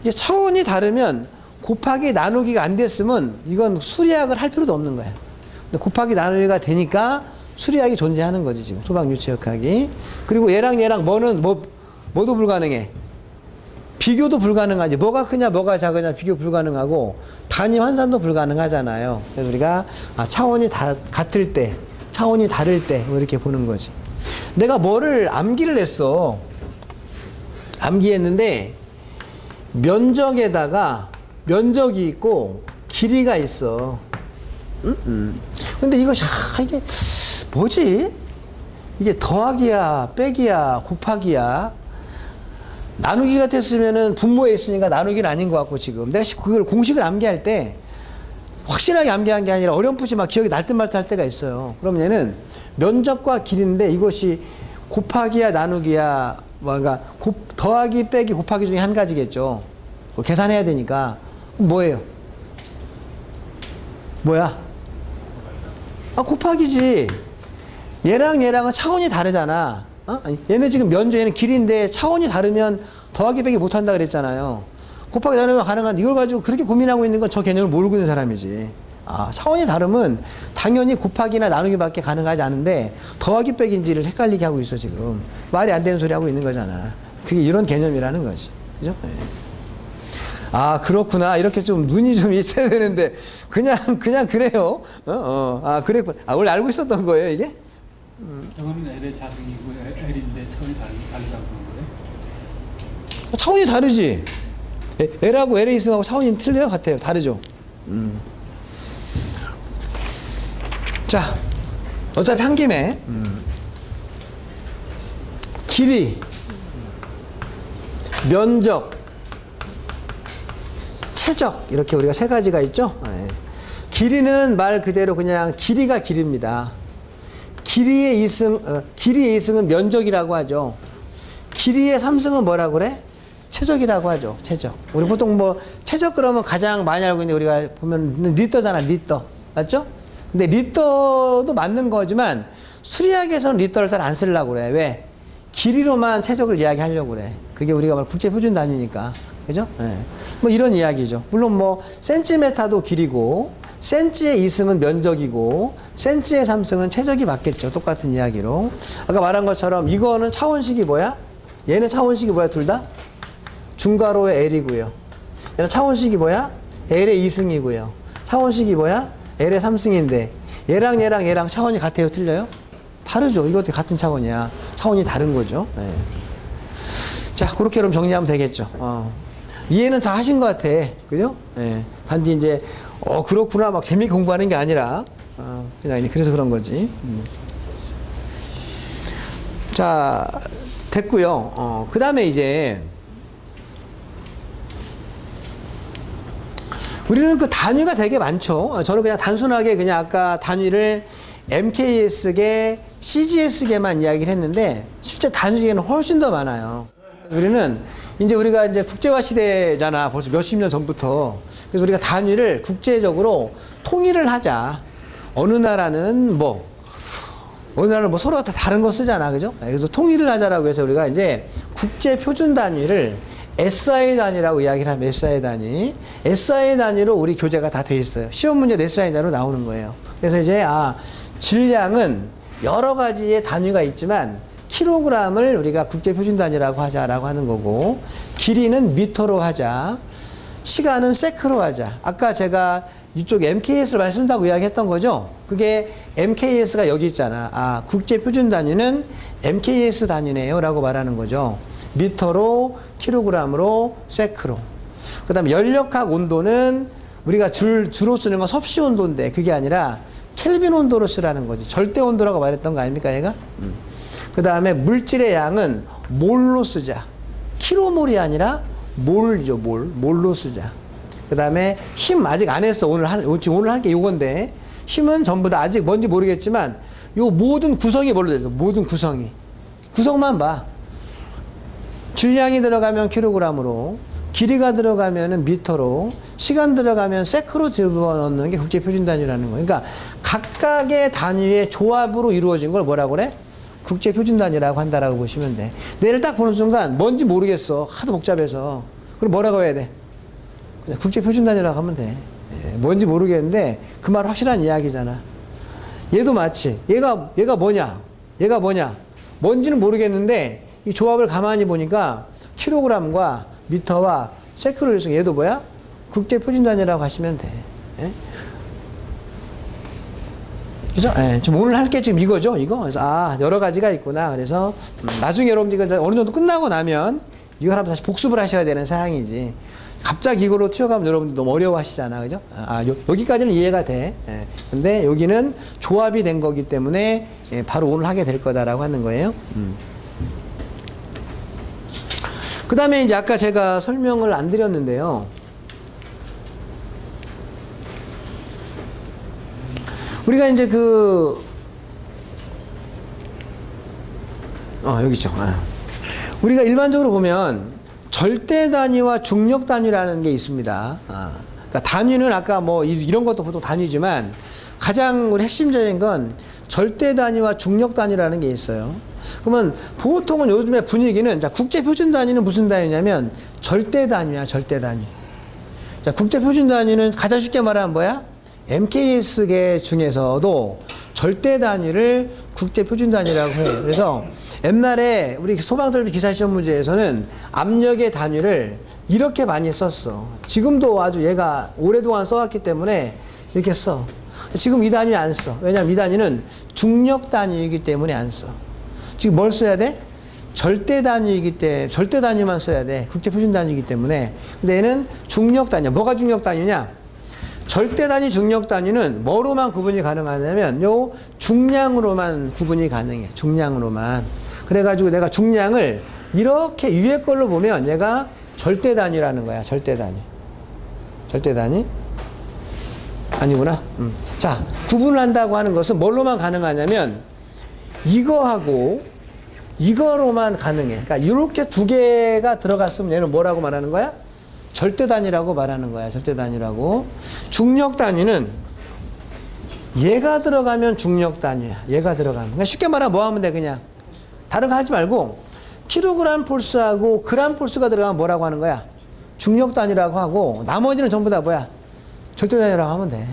이게 차원이 다르면 곱하기 나누기가 안 됐으면 이건 수리학을 할 필요도 없는 거야. 근데 곱하기 나누기가 되니까 수리학이 존재하는 거지, 지금. 소방 유체역학이. 그리고 얘랑 뭐도 불가능해? 비교도 불가능하지. 뭐가 크냐, 뭐가 작으냐, 비교 불가능하고, 단위 환산도 불가능하잖아요. 그래서 우리가, 차원이 같을 때, 차원이 다를 때, 뭐 이렇게 보는 거지. 내가 뭐를 암기를 했어. 암기했는데, 면적에다가 면적이 있고, 길이가 있어. 근데 이게 뭐지? 이게 더하기야, 빼기야, 곱하기야. 나누기 같았으면은 분모에 있으니까 나누기는 아닌 것 같고, 지금. 내가 그걸 공식을 암기할 때, 확실하게 암기한 게 아니라 어렴풋이 막 기억이 날 듯 말 듯 할 때가 있어요. 그럼 얘는 면적과 길이인데 이것이 곱하기야, 나누기야, 그러니까 더하기, 빼기, 곱하기 중에 한 가지겠죠. 계산해야 되니까. 뭐예요? 뭐야? 곱하기지. 얘랑은 차원이 다르잖아. 얘는 지금 얘는 길이인데 차원이 다르면 더하기 빼기 못한다 그랬잖아요. 곱하기 나누면 가능한데 이걸 가지고 그렇게 고민하고 있는 건 저 개념을 모르고 있는 사람이지. 차원이 다르면 당연히 곱하기나 나누기밖에 가능하지 않은데 더하기 빼기인지를 헷갈리게 하고 있어, 지금. 말이 안 되는 소리 하고 있는 거잖아. 그게 이런 개념이라는 거지. 그죠? 네. 그렇구나. 이렇게 좀 눈이 좀 있어야 되는데, 그냥 그래요. 그랬구나. 원래 알고 있었던 거예요, 이게? 저거는 L의 자승이고 L인데 차원이 다르다고 그런 거예요? 차원이 다르지. L하고 L의 이승하고 차원이 틀려요? 같아요? 다르죠? 자, 어차피 한 김에, 길이, 면적, 최적, 이렇게 우리가 세 가지가 있죠. 길이는 말 그대로 그냥 길이가 길입니다. 길이의 이승은 면적이라고 하죠. 길이의 3승은 뭐라고 그래? 최적이라고 하죠. 최적. 우리 보통 최적 그러면 가장 많이 알고 있는 우리가 보면 리터잖아, 리터. 맞죠? 근데 리터도 맞는 거지만 수리학에서는 리터를 잘 안 쓰려고 그래. 왜? 길이로만 최적을 이야기하려고 그래. 그게 우리가 국제 표준 단위니까. 그죠? 네. 이런 이야기죠. 물론 센티미터도 길이고, 센치의 2승은 면적이고, 센치의 3승은 최적이 맞겠죠. 똑같은 이야기로. 아까 말한 것처럼 이거는 차원식이 뭐야? 얘는 차원식이 뭐야, 둘 다? 중괄호의 L이고요. 얘는 차원식이 뭐야? L의 2승이고요. 차원식이 뭐야? L의 3승인데, 얘랑 차원이 같아요, 틀려요? 다르죠. 이것도 같은 차원이야. 차원이 다른 거죠. 네. 자, 그렇게 그럼 정리하면 되겠죠. 이해는 다 하신 것 같아. 그죠? 예. 단지 이제, 그렇구나. 막 재미있게 공부하는 게 아니라, 그냥 그래서 그런 거지. 자, 됐고요. 그 다음에 이제, 우리는 그 단위가 되게 많죠. 저는 그냥 단순하게 그냥 아까 단위를 MKS계, CGS계만 이야기를 했는데 실제 단위계는 훨씬 더 많아요. 우리는 이제 우리가 이제 국제화 시대잖아. 벌써 몇십 년 전부터. 그래서 우리가 단위를 국제적으로 통일을 하자. 어느 나라는 뭐 서로가 다 다른 거 쓰잖아. 그죠? 그래서 통일을 하자라고 해서 우리가 이제 국제 표준 단위를 SI 단위라고 이야기를 하면 SI 단위. SI 단위로 우리 교재가 다 돼 있어요. 시험 문제 SI 단위로 나오는 거예요. 그래서 이제 질량은 여러 가지의 단위가 있지만 킬로그램을 우리가 국제 표준 단위라고 하자라고 하는 거고, 길이는 미터로 하자, 시간은 세크로 하자. 아까 제가 이쪽 MKS를 많이 쓴다고 이야기했던 거죠. 그게 MKS가 여기 있잖아. 국제 표준 단위는 MKS 단위네요 라고 말하는 거죠. 미터로, 킬로그램으로, 세크로. 그 다음에 연력학 온도는 우리가 주로 쓰는 건 섭씨 온도인데 그게 아니라 켈빈 온도로 쓰라는 거지. 절대 온도라고 말했던 거 아닙니까 얘가? 그 다음에 물질의 양은 몰로 쓰자. 킬로몰이 아니라 몰이죠. 몰로 쓰자. 그 다음에 힘 아직 안 했어. 오늘 할 게 요건데, 힘은 전부 다 아직 뭔지 모르겠지만 요 모든 구성이 뭘로 돼서 모든 구성만 봐. 질량이 들어가면 킬로그램으로, 길이가 들어가면 미터로, 시간 들어가면 세크로 집어넣는 게 국제표준 단위라는 거예요. 그러니까 각각의 단위의 조합으로 이루어진 걸 뭐라고 그래? 국제표준 단위라고 한다라고 보시면 돼. 내를 딱 보는 순간 뭔지 모르겠어. 하도 복잡해서. 그럼 뭐라고 해야 돼? 그냥 국제표준 단위라고 하면 돼. 뭔지 모르겠는데 그 말 확실한 이야기잖아. 얘도 마치 얘가 뭐냐? 뭔지는 모르겠는데 이 조합을 가만히 보니까 킬로그램과 미터와 세크로 해서 얘도 뭐야? 국제표준 단위라고 하시면 돼. 그죠? 지금 오늘 할 게 지금 이거죠? 이거? 그래서 여러 가지가 있구나. 그래서 나중에 여러분들이 어느 정도 끝나고 나면 이걸 한번 다시 복습을 하셔야 되는 사항이지. 갑자기 이걸로 튀어가면 여러분들 너무 어려워 하시잖아. 그죠? 여기까지는 이해가 돼. 근데 여기는 조합이 된 거기 때문에 바로 오늘 하게 될 거다라고 하는 거예요. 그 다음에 이제 아까 제가 설명을 안 드렸는데요. 우리가 이제 여기 있죠. 우리가 일반적으로 보면 절대 단위와 중력 단위라는 게 있습니다. 그러니까 단위는 아까 뭐 이런 것도 보통 단위지만 가장 우리 핵심적인 건 절대 단위와 중력 단위라는 게 있어요. 그러면 보통은 요즘의 분위기는, 자, 국제 표준 단위는 무슨 단위냐면 절대 단위야, 절대 단위. 자, 국제 표준 단위는 가장 쉽게 말하면 뭐야? MKS계 중에서도 절대 단위를 국제 표준 단위라고 해요. 그래서 옛날에 우리 소방설비 기사시험 문제에서는 압력의 단위를 이렇게 많이 썼어. 지금도 아주 얘가 오랫동안 써왔기 때문에 이렇게 써. 지금 이 단위 안 써. 왜냐면 이 단위는 중력 단위이기 때문에 안 써. 지금 뭘 써야 돼? 절대 단위이기 때문에, 절대 단위만 써야 돼. 국제 표준 단위이기 때문에. 근데 얘는 중력 단위야. 뭐가 중력 단위냐? 절대 단위, 중력 단위는 뭐로만 구분이 가능하냐면 요 중량으로만 구분이 가능해. 중량으로만. 그래가지고 내가 중량을 이렇게 위에 걸로 보면 얘가 절대 단위라는 거야. 절대 단위. 절대 단위? 아니구나. 자, 구분을 한다고 하는 것은 뭘로만 가능하냐면 이거하고 이거로만 가능해. 그러니까 이렇게 두 개가 들어갔으면 얘는 뭐라고 말하는 거야? 절대 단위라고 말하는 거야. 절대 단위라고. 중력 단위는 얘가 들어가면 중력 단위야. 얘가 들어가면. 그러니까 쉽게 말하면 뭐 하면 돼? 그냥 다른 거 하지 말고 킬로그램 폴스하고 그램 폴스가 들어가면 뭐라고 하는 거야? 중력 단위라고 하고, 나머지는 전부 다 뭐야? 절대 단위라고 하면 돼.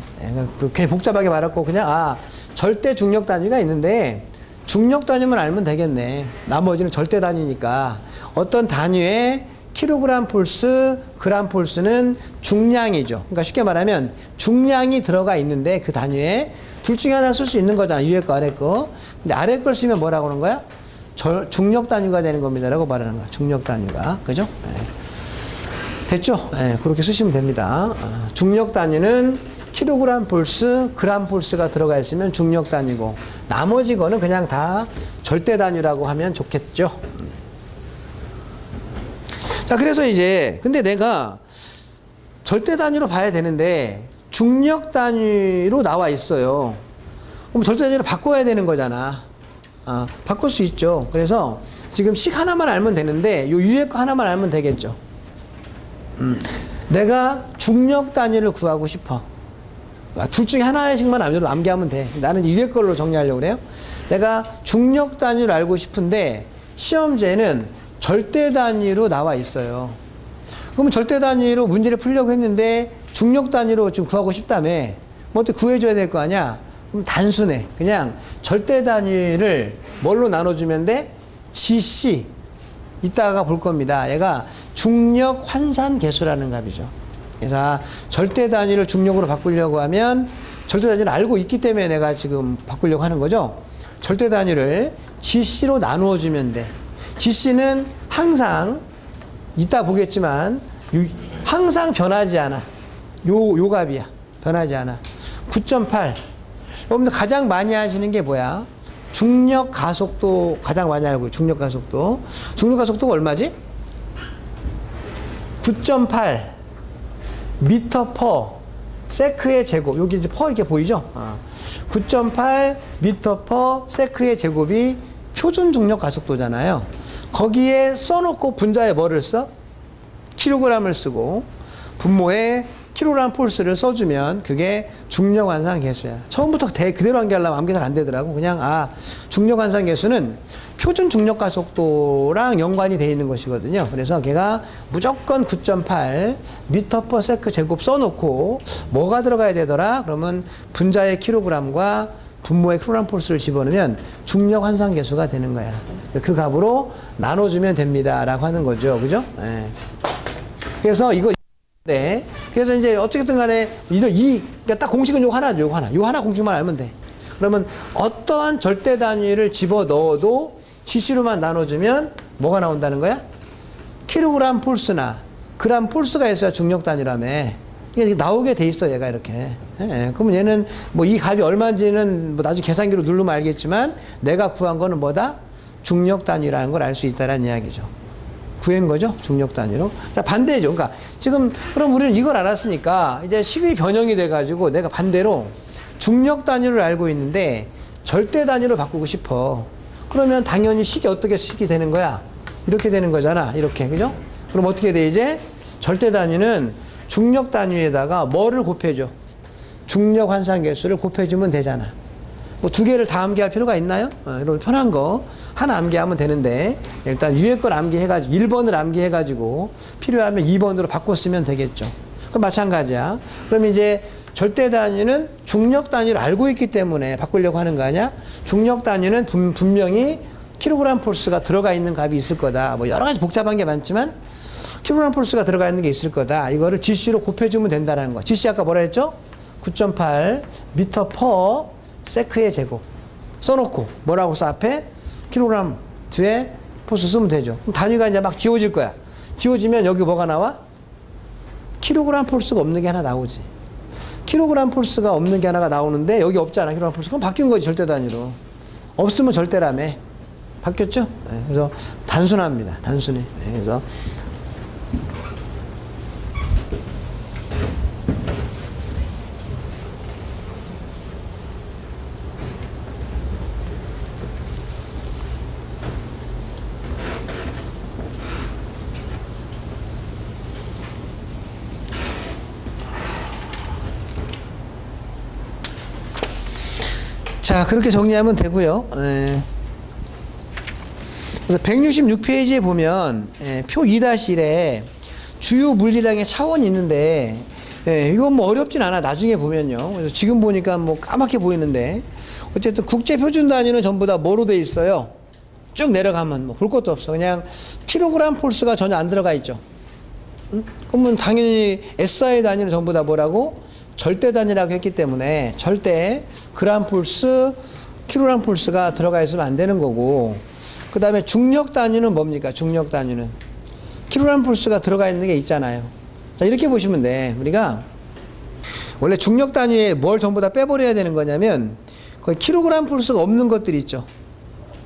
그렇게 복잡하게 말했고 그냥 절대 중력 단위가 있는데 중력 단위만 알면 되겠네. 나머지는 절대 단위니까 어떤 단위에 킬로그램 폴스, 그램 폴스는 중량이죠. 그러니까 쉽게 말하면 중량이 들어가 있는데 그 단위에 둘 중에 하나 쓸 수 있는 거잖아. 위에 거, 아래 거. 근데 아래 걸 쓰면 뭐라고 하는 거야? 중력 단위가 되는 겁니다라고 말하는 거야. 중력 단위가. 그죠? 됐죠? 그렇게 쓰시면 됩니다. 중력 단위는 킬로그램 폴스, 그램 폴스가 들어가 있으면 중력 단위고, 나머지 거는 그냥 다 절대 단위라고 하면 좋겠죠. 자, 그래서 이제 근데 내가 절대 단위로 봐야 되는데 중력 단위로 나와 있어요. 그럼 절대 단위로 바꿔야 되는 거잖아. 바꿀 수 있죠. 그래서 지금 식 하나만 알면 되는데 요 위에 거 하나만 알면 되겠죠. 내가 중력 단위를 구하고 싶어. 둘 중에 하나씩만 암기하면 돼. 나는 이 위에 걸로 정리하려고 그래요. 내가 중력 단위를 알고 싶은데 시험제는 절대 단위로 나와 있어요. 그러면 절대 단위로 문제를 풀려고 했는데 중력 단위로 지금 구하고 싶다며. 뭐 어떻게 구해줘야 될 거 아니야? 그럼 단순해. 그냥 절대 단위를 뭘로 나눠주면 돼? GC. 이따가 볼 겁니다. 얘가 중력 환산 계수라는 값이죠. 그래서 절대 단위를 중력으로 바꾸려고 하면 절대 단위를 알고 있기 때문에 내가 지금 바꾸려고 하는 거죠. 절대 단위를 GC로 나누어 주면 돼. GC는 항상 이따 보겠지만 항상 변하지 않아. 요 값이야. 변하지 않아. 9.8. 여러분들 가장 많이 하시는 게 뭐야? 중력 가속도 가장 많이 알고 중력 가속도. 중력 가속도가 얼마지? 9.8 미터 퍼 세크의 제곱. 여기 이제 퍼 이렇게 보이죠? 9.8 미터 퍼 세크의 제곱이 표준 중력 가속도잖아요. 거기에 써놓고 분자에 뭐를 써? 킬로그램을 쓰고 분모에 킬로그램 폴스를 써주면 그게 중력 환산 계수야. 처음부터 그대로 암기하려면 암기 잘 안 되더라고. 그냥 중력 환산 계수는 표준 중력 가속도랑 연관이 돼 있는 것이거든요. 그래서 걔가 무조건 9.8 미터 퍼 세크 제곱 써놓고 뭐가 들어가야 되더라? 그러면 분자의 킬로그램과 분모의 킬로그램 폴스를 집어넣으면 중력 환산 계수가 되는 거야. 그 값으로 나눠주면 됩니다. 라고 하는 거죠. 그죠? 네. 그래서 이거 네. 그래서 이제 어쨌든 간에 그러니까 딱 공식은 요거 하나 공식만 알면 돼. 그러면 어떠한 절대 단위를 집어 넣어도 GC로만 나눠주면 뭐가 나온다는 거야? 킬로그램 폴스나 그램 폴스가 있어야 중력 단위라며. 이게 나오게 돼 있어, 얘가 이렇게. 예. 그러면 얘는 뭐 이 값이 얼마인지는 뭐 나중에 계산기로 누르면 알겠지만 내가 구한 거는 뭐다? 중력 단위라는 걸 알 수 있다는 이야기죠. 구한 거죠? 중력 단위로. 자, 반대죠. 그러니까 지금 그럼 우리는 이걸 알았으니까 이제 식의 변형이 돼가지고 내가 반대로 중력 단위를 알고 있는데 절대 단위로 바꾸고 싶어. 그러면 당연히 식이 어떻게 식이 되는 거야? 이렇게 되는 거잖아. 이렇게. 그죠? 그럼 어떻게 돼, 이제? 절대 단위는 중력 단위에다가 뭐를 곱해줘? 중력 환산 계수를 곱해주면 되잖아. 뭐 두 개를 다 암기할 필요가 있나요? 이런 편한 거 하나 암기하면 되는데 일단 위에 걸 암기해가지고 1번을 암기해가지고 필요하면 2번으로 바꿔 쓰면 되겠죠. 그럼 마찬가지야. 그럼 이제 절대 단위는 중력 단위를 알고 있기 때문에 바꾸려고 하는 거 아니야? 중력 단위는 분명히 킬로그램 폴스가 들어가 있는 값이 있을 거다. 뭐 여러 가지 복잡한 게 많지만 킬로그램 폴스가 들어가 있는 게 있을 거다. 이거를 GC로 곱해주면 된다는 거. GC 아까 뭐라 했죠? 9.8 미터 퍼 세크의 제곱 써놓고 뭐라고 써 앞에? 킬로그램 뒤에 폴스 쓰면 되죠. 그럼 단위가 이제 막 지워질 거야. 지워지면 여기 뭐가 나와? 킬로그램 폴스가 없는 게 하나 나오지. 킬로그램 폴스가 없는 게 하나가 나오는데 여기 없잖아. 킬로그램 폴스. 그럼 바뀐 거지. 절대 단위로. 없으면 절대라며. 바뀌었죠? 네, 그래서 단순합니다. 단순해. 네, 그래서 자, 그렇게 정리하면 되고요. 그래서 166페이지에 보면 표 2-1에 주요 물리량의 차원이 있는데 이건 뭐 어렵진 않아. 나중에 보면요. 그래서 지금 보니까 뭐 까맣게 보이는데 어쨌든 국제 표준 단위는 전부 다 뭐로 돼 있어요? 쭉 내려가면 뭐 볼 것도 없어. 그냥 킬로그램 폴스가 전혀 안 들어가 있죠. 그러면 당연히 SI 단위는 전부 다 뭐라고? 절대 단위라고 했기 때문에 절대 그램 폴스, 킬로그램 폴스가 들어가 있으면 안 되는 거고, 그 다음에 중력 단위는 뭡니까? 중력 단위는 킬로그램 폴스가 들어가 있는 게 있잖아요. 자, 이렇게 보시면 돼. 우리가 원래 중력 단위에 뭘 전부 다 빼버려야 되는 거냐면 거의 킬로그램 폴스가 없는 것들이 있죠.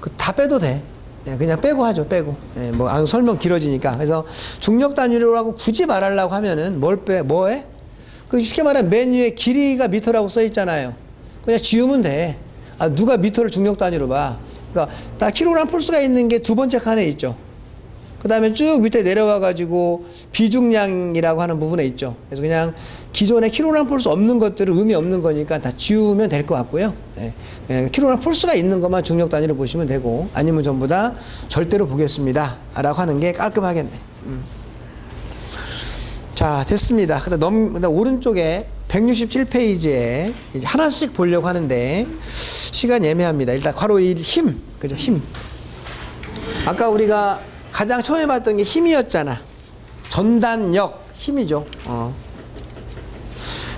그 다 빼도 돼. 예, 그냥 빼고 하죠, 빼고. 예, 뭐, 설명 길어지니까. 그래서 중력 단위로 하고 굳이 말하려고 하면은 뭐해? 그 쉽게 말하면 맨 위에 길이가 미터라고 써 있잖아요. 그냥 지우면 돼. 누가 미터를 중력 단위로 봐. 그러니까, 다 킬로그램 폴스가 있는 게 두 번째 칸에 있죠. 그 다음에 쭉 밑에 내려와가지고 비중량이라고 하는 부분에 있죠. 그래서 그냥 기존에 킬로그램 폴스 없는 것들은 의미 없는 거니까 다 지우면 될 것 같고요. 예, 킬로그램 폴스가 있는 것만 중력 단위로 보시면 되고, 아니면 전부 다 절대로 보겠습니다 라고 하는 게 깔끔하겠네. 자, 됐습니다. 그다음 오른쪽에 167페이지에 이제 하나씩 보려고 하는데 시간 애매합니다. 일단 괄호 1 힘, 그죠? 힘. 아까 우리가 가장 처음에 봤던 게 힘이었잖아. 전단력, 힘이죠.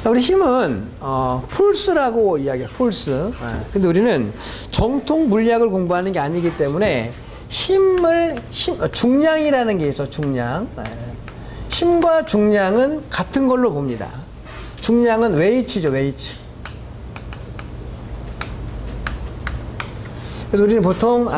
우리 힘은 폴스라고 이야기해요. 폴스. 근데 우리는 정통 물리학을 공부하는 게 아니기 때문에 중량이라는 게 있어. 중량. 힘과 중량은 같은 걸로 봅니다. 중량은 웨이츠죠. 웨이츠. 그래서 우리는 보통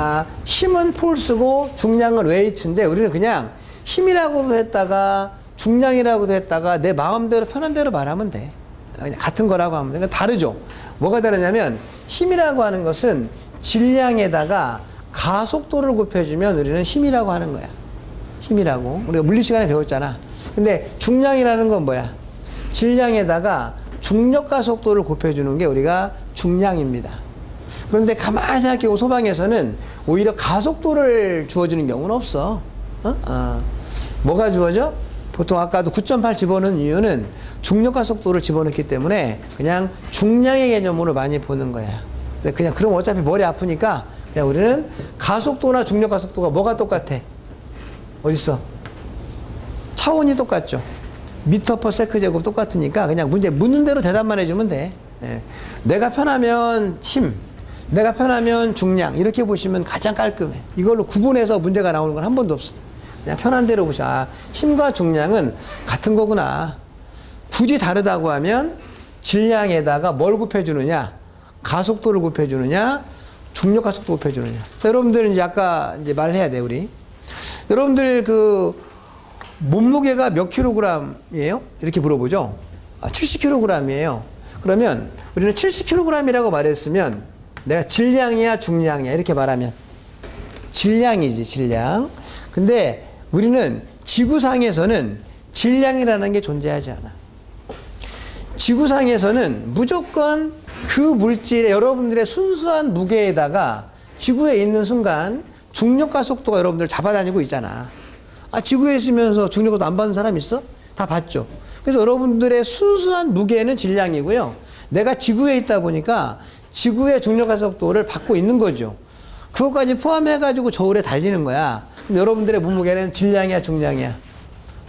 힘은 폴스고 중량은 웨이츠인데, 우리는 그냥 힘이라고도 했다가 중량이라고도 했다가 내 마음대로 편한 대로 말하면 돼. 그냥 같은 거라고 하면 돼. 그러니까 다르죠. 뭐가 다르냐면, 힘이라고 하는 것은 질량에다가 가속도를 곱해주면 우리는 힘이라고 하는 거야. 힘이라고. 우리가 물리 시간에 배웠잖아. 근데 중량이라는 건 뭐야? 질량에다가 중력 가속도를 곱해주는 게 우리가 중량입니다. 그런데 가만히 생각해보고 소방에서는 오히려 가속도를 주어주는 경우는 없어. 뭐가 주어져? 보통 아까도 9.8 집어넣은 이유는 중력 가속도를 집어넣기 때문에 그냥 중량의 개념으로 많이 보는 거야. 그냥 그럼 어차피 머리 아프니까 그냥 우리는 가속도나 중력 가속도가 뭐가 똑같아? 어딨어? 차원이 똑같죠. 미터 퍼 세크 제곱 똑같으니까 그냥 문제 묻는 대로 대답만 해주면 돼. 예. 내가 편하면 힘, 내가 편하면 중량, 이렇게 보시면 가장 깔끔해. 이걸로 구분해서 문제가 나오는 건 한 번도 없어. 그냥 편한 대로 보셔. 힘과 중량은 같은 거구나. 굳이 다르다고 하면 질량에다가 뭘 곱해주느냐, 가속도를 곱해주느냐, 중력 가속도 곱해주느냐. 여러분들 이제 아까 이제 말해야 돼, 우리. 여러분들 몸무게가 몇 킬로그램이에요? 이렇게 물어보죠. 70킬로그램이에요. 그러면 우리는 70킬로그램이라고 말했으면 내가 질량이야 중량이야 이렇게 말하면 질량이지, 질량. 근데 우리는 지구상에서는 질량이라는 게 존재하지 않아. 지구상에서는 무조건 그 물질의 여러분들의 순수한 무게에다가 지구에 있는 순간 중력 가속도가 여러분들 잡아다니고 있잖아. 지구에 있으면서 중력 가속도 안 받는 사람 있어? 다 받죠. 그래서 여러분들의 순수한 무게는 질량이고요. 내가 지구에 있다 보니까 지구의 중력 가속도를 받고 있는 거죠. 그것까지 포함해가지고 저울에 달리는 거야. 그럼 여러분들의 몸무게는 질량이야, 중량이야?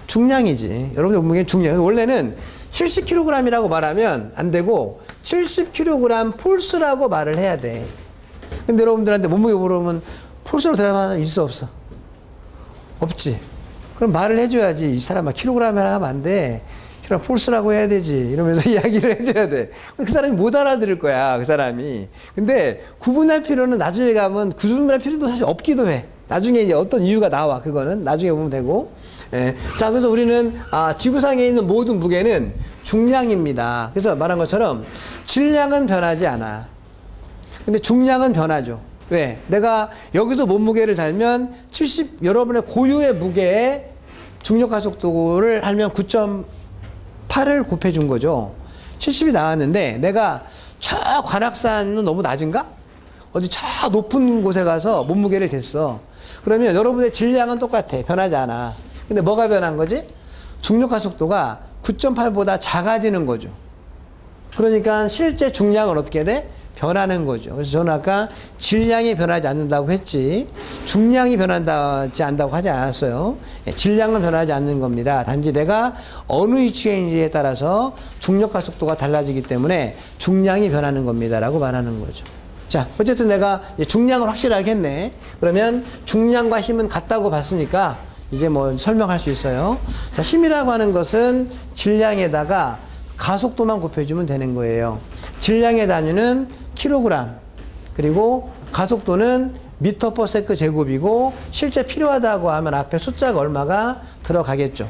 중량이지. 여러분들 몸무게는 중량. 원래는 70kg이라고 말하면 안 되고 70kg 폴스라고 말을 해야 돼. 근데 여러분들한테 몸무게 물어보면 폴스로 대답하는 사람 있어, 없어? 없지. 그럼 말을 해줘야지. 이 사람아 킬로그램이라 하면 안 돼. 킬로그램 폴스라고 해야 되지. 이러면서 이야기를 해줘야 돼. 그 사람이 못 알아들을 거야, 그 사람이. 근데 구분할 필요는 나중에 가면 구분할 필요도 사실 없기도 해. 나중에 이제 어떤 이유가 나와. 그거는 나중에 보면 되고. 예. 자, 그래서 우리는 지구상에 있는 모든 무게는 중량입니다. 그래서 말한 것처럼 질량은 변하지 않아. 근데 중량은 변하죠. 왜? 내가 여기서 몸무게를 달면 70, 여러분의 고유의 무게에 중력 가속도를 하면 9.8을 곱해준 거죠. 70이 나왔는데 내가 저 관악산은 너무 낮은가? 어디 저 높은 곳에 가서 몸무게를 댔어. 그러면 여러분의 질량은 똑같아. 변하지 않아. 근데 뭐가 변한 거지? 중력 가속도가 9.8보다 작아지는 거죠. 그러니까 실제 중량은 어떻게 돼? 변하는 거죠. 그래서 저는 아까 질량이 변하지 않는다고 했지 중량이 변하지 않는다고 하지 않았어요. 질량은 변하지 않는 겁니다. 단지 내가 어느 위치에 있는지에 따라서 중력 가속도가 달라지기 때문에 중량이 변하는 겁니다 라고 말하는 거죠. 자, 어쨌든 내가 중량을 확실하게 했네. 그러면 중량과 힘은 같다고 봤으니까 이제 뭐 설명할 수 있어요. 자, 힘이라고 하는 것은 질량에다가 가속도만 곱해주면 되는 거예요. 질량의 단위는 킬로그램, 그리고 가속도는 미터 퍼 세크 제곱이고 실제 필요하다고 하면 앞에 숫자가 얼마가 들어가겠죠.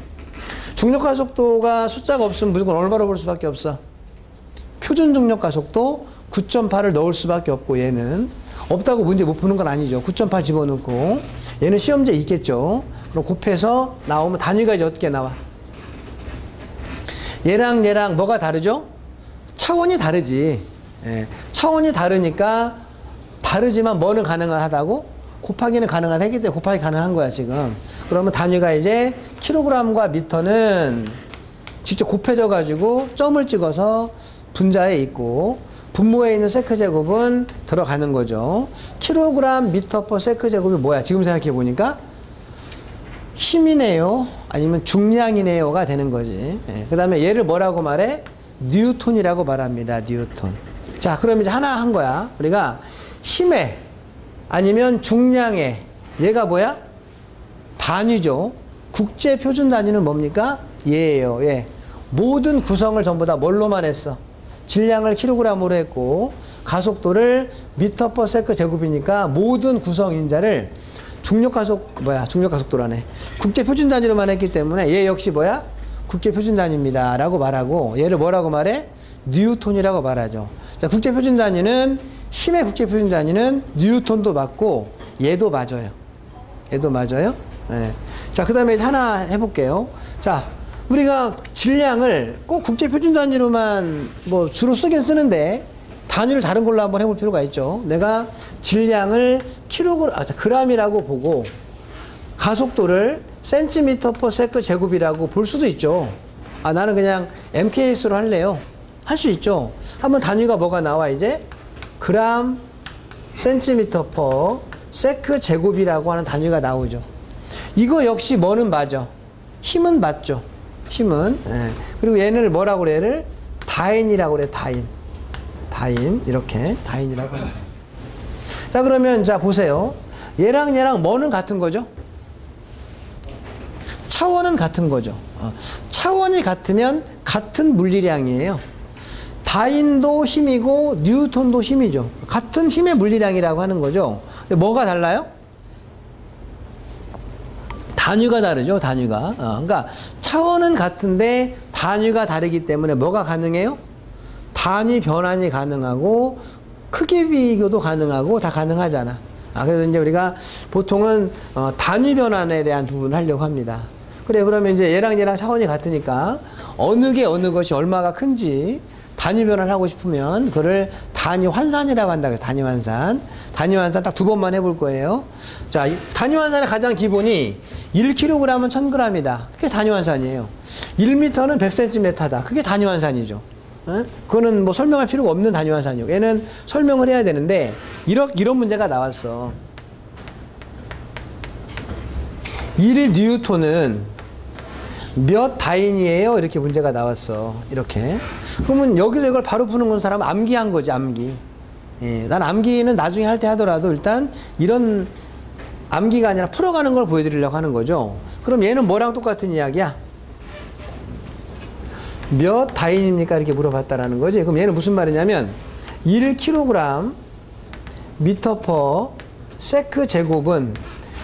중력가속도가 숫자가 없으면 무조건 얼마로 볼 수밖에 없어? 표준 중력가속도 9.8을 넣을 수밖에 없고 얘는 없다고 문제 못 푸는 건 아니죠. 9.8 집어넣고 얘는 시험지에 있겠죠. 그럼 곱해서 나오면 단위가 이제 어떻게 나와? 얘랑 얘랑 뭐가 다르죠? 차원이 다르지. 예. 차원이 다르니까 다르지만 뭐는 가능하다고? 곱하기는 가능하다 했기 때문에 곱하기 가능한 거야 지금. 그러면 단위가 이제 킬로그램과 미터는 직접 곱해져 가지고 점을 찍어서 분자에 있고 분모에 있는 세크 제곱은 들어가는 거죠. 킬로그램 미터 퍼 세크 제곱이 뭐야? 지금 생각해 보니까 힘이네요. 아니면 중량이네요가 되는 거지. 예. 그 다음에 얘를 뭐라고 말해? 뉴턴이라고 말합니다. 뉴턴. 자, 그럼 이제 하나 한 거야. 우리가 힘에 아니면 중량에 얘가 뭐야? 단위죠. 국제 표준 단위는 뭡니까? 얘예요. 얘. 모든 구성을 전부 다 뭘로만 했어? 질량을 킬로그램으로 했고 가속도를 미터 퍼 세크 제곱이니까 모든 구성 인자를 중력가속도라네. 국제 표준 단위로만 했기 때문에 얘 역시 뭐야? 국제 표준 단위입니다. 라고 말하고 얘를 뭐라고 말해? 뉴턴이라고 말하죠. 자, 국제 표준 단위는 힘의 국제 표준 단위는 뉴턴도 맞고 얘도 맞아요. 얘도 맞아요. 네. 자, 그 다음에 하나 해볼게요. 자, 우리가 질량을 꼭 국제 표준 단위로만 뭐 주로 쓰긴 쓰는데 단위를 다른 걸로 한번 해볼 필요가 있죠. 내가 질량을 그램이라고 보고 가속도를 센티미터 퍼 세크 제곱이라고 볼 수도 있죠. 아, 나는 그냥 MKS로 할래요. 할 수 있죠. 한번 단위가 뭐가 나와 이제? 그램 센티미터 퍼 세크 제곱이라고 하는 단위가 나오죠. 이거 역시 뭐는 맞아? 힘은 맞죠. 힘은. 예. 그리고 얘를 뭐라고 그래? 얘를 다인이라고 그래. 다인 이렇게 다인이라고 해요. 자, 그러면 자 보세요. 얘랑 얘랑 뭐는 같은 거죠? 차원은 같은 거죠. 차원이 같으면 같은 물리량이에요. 다인도 힘이고 뉴턴도 힘이죠. 같은 힘의 물리량이라고 하는 거죠. 근데 뭐가 달라요? 단위가 다르죠. 단위가. 그러니까 차원은 같은데 단위가 다르기 때문에 뭐가 가능해요? 단위 변환이 가능하고 크기 비교도 가능하고 다 가능하잖아. 그래서 이제 우리가 보통은 단위 변환에 대한 부분을 하려고 합니다. 그래, 그러면 이제 얘랑 얘랑 차원이 같으니까 어느 게 어느 것이 얼마가 큰지 단위 변환을 하고 싶으면 그를 단위 환산이라고 한다. 단위 환산. 단위 환산 딱 2번만 해볼 거예요. 자, 단위 환산의 가장 기본이 1kg은 1000g이다. 그게 단위 환산이에요. 1m는 100cm다. 그게 단위 환산이죠. 그거는 뭐 설명할 필요가 없는 단위 환산이고 얘는 설명을 해야 되는데 이런 문제가 나왔어. 1뉴턴은 몇 다인이에요? 이렇게 문제가 나왔어. 이렇게. 그러면 여기서 이걸 바로 푸는 건 사람은 암기한 거지, 암기. 예, 난 암기는 나중에 할 때 하더라도 일단 이런 암기가 아니라 풀어가는 걸 보여드리려고 하는 거죠. 그럼 얘는 뭐랑 똑같은 이야기야? 몇 다인입니까? 이렇게 물어봤다라는 거지. 그럼 얘는 무슨 말이냐면 1kg 미터 퍼 세크 제곱은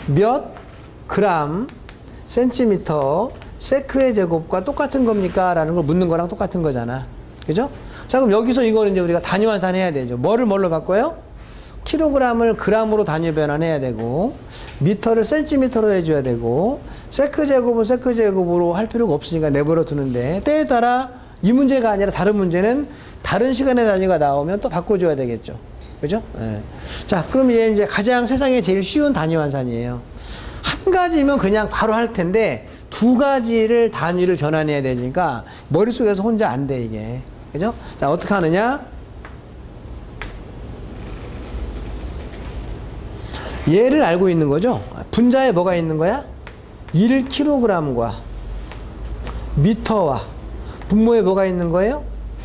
몇 그램 센티미터 세크의 제곱과 똑같은 겁니까? 라는 걸 묻는 거랑 똑같은 거잖아. 그죠? 자, 그럼 여기서 이거는 이제 우리가 단위 환산해야 되죠. 뭐를 뭘로 바꿔요? 킬로그램을 그램으로 단위 변환해야 되고, 미터를 센티미터로 해줘야 되고, 세크 제곱은 세크 제곱으로 할 필요가 없으니까 내버려 두는데, 때에 따라 이 문제가 아니라 다른 문제는 다른 시간의 단위가 나오면 또 바꿔줘야 되겠죠. 그죠? 예. 자, 그럼 얘 이제 가장 세상에 제일 쉬운 단위 환산이에요. 한 가지면 그냥 바로 할 텐데, 2가지를 단위를 변환해야 되니까, 머릿속에서 혼자 안 돼, 이게. 그죠? 자, 어떻게 하느냐? 얘를 알고 있는 거죠? 분자에 뭐가 있는 거야? 1kg과 미터와 분모에 뭐가 있는 거예요?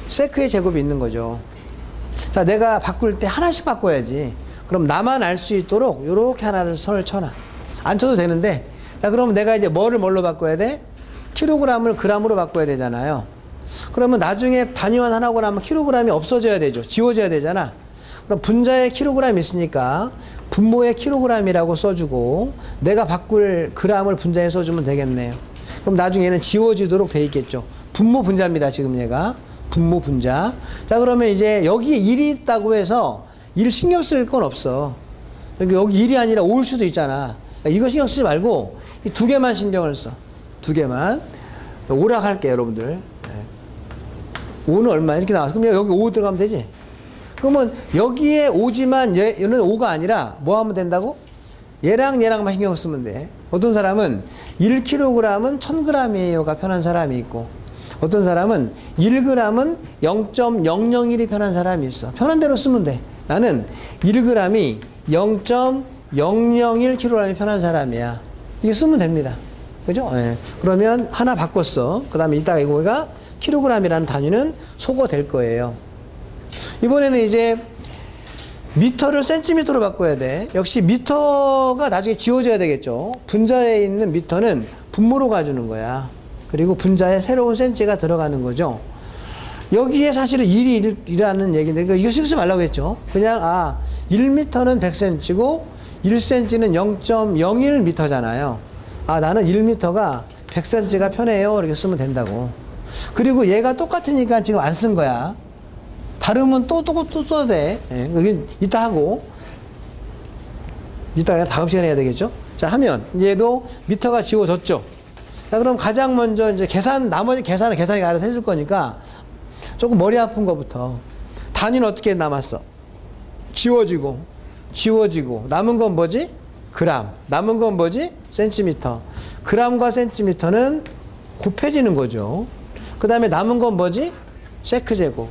세크의 제곱이 있는 거죠. 자, 내가 바꿀 때 하나씩 바꿔야지. 그럼 나만 알 수 있도록 요렇게 하나를 선을 쳐놔. 안 쳐도 되는데, 자, 그럼 내가 이제 뭐를 뭘로 바꿔야 돼? 킬로그램을 그램으로 바꿔야 되잖아요. 그러면 나중에 단위 환산하고 나면 킬로그램이 없어져야 되죠. 지워져야 되잖아. 그럼 분자에 킬로그램이 있으니까 분모에 킬로그램이라고 써주고 내가 바꿀 그램을 분자에 써주면 되겠네요. 그럼 나중에 얘는 지워지도록 돼 있겠죠. 분모 분자입니다. 지금 얘가 분모 분자. 자, 그러면 이제 여기에 1이 있다고 해서 1 신경 쓸 건 없어. 여기 1이 아니라 5일 수도 있잖아. 이거 신경 쓰지 말고 이 두 개만 신경을 써. 두 개만. 오락할게요, 여러분들. 5는 얼마? 이렇게 나와서. 그럼 여기 5 들어가면 되지? 그러면 여기에 5지만 얘는 5가 아니라 뭐 하면 된다고? 얘랑 얘랑만 신경 쓰면 돼. 어떤 사람은 1kg은 1000g이에요가 편한 사람이 있고, 어떤 사람은 1g은 0.001이 편한 사람이 있어. 편한 대로 쓰면 돼. 나는 1g이 0.001kg이 편한 사람이야. 이게 쓰면 됩니다. 그죠? 예. 그러면 하나 바꿨어. 그 다음에 이따가 이거가 킬로그램이라는 단위는 소거될 거예요. 이번에는 이제 미터를 센티미터로 바꿔야 돼. 역시 미터가 나중에 지워져야 되겠죠. 분자에 있는 미터는 분모로 가주는 거야. 그리고 분자에 새로운 센치가 들어가는 거죠. 여기에 사실은 1이라는 얘기인데 이거 신경 쓰지 말라고 했죠. 그냥 1m는 100cm고 1cm는 0.01m잖아요. 나는 1m가 100cm가 편해요. 이렇게 쓰면 된다고. 그리고 얘가 똑같으니까 지금 안 쓴 거야. 다르면 또 써야 돼. 예, 이따 하고. 이따가 다음 시간에 해야 되겠죠? 자, 하면 얘도 미터가 지워졌죠? 자, 그럼 가장 먼저 이제 나머지 계산은 계산이 알아서 해줄 거니까 조금 머리 아픈 거부터. 단위는 어떻게 남았어? 지워지고, 남은 건 뭐지? 그램. 남은 건 뭐지? 센티미터. 그램과 센티미터는 곱해지는 거죠. 그 다음에 남은 건 뭐지? 세크제곱.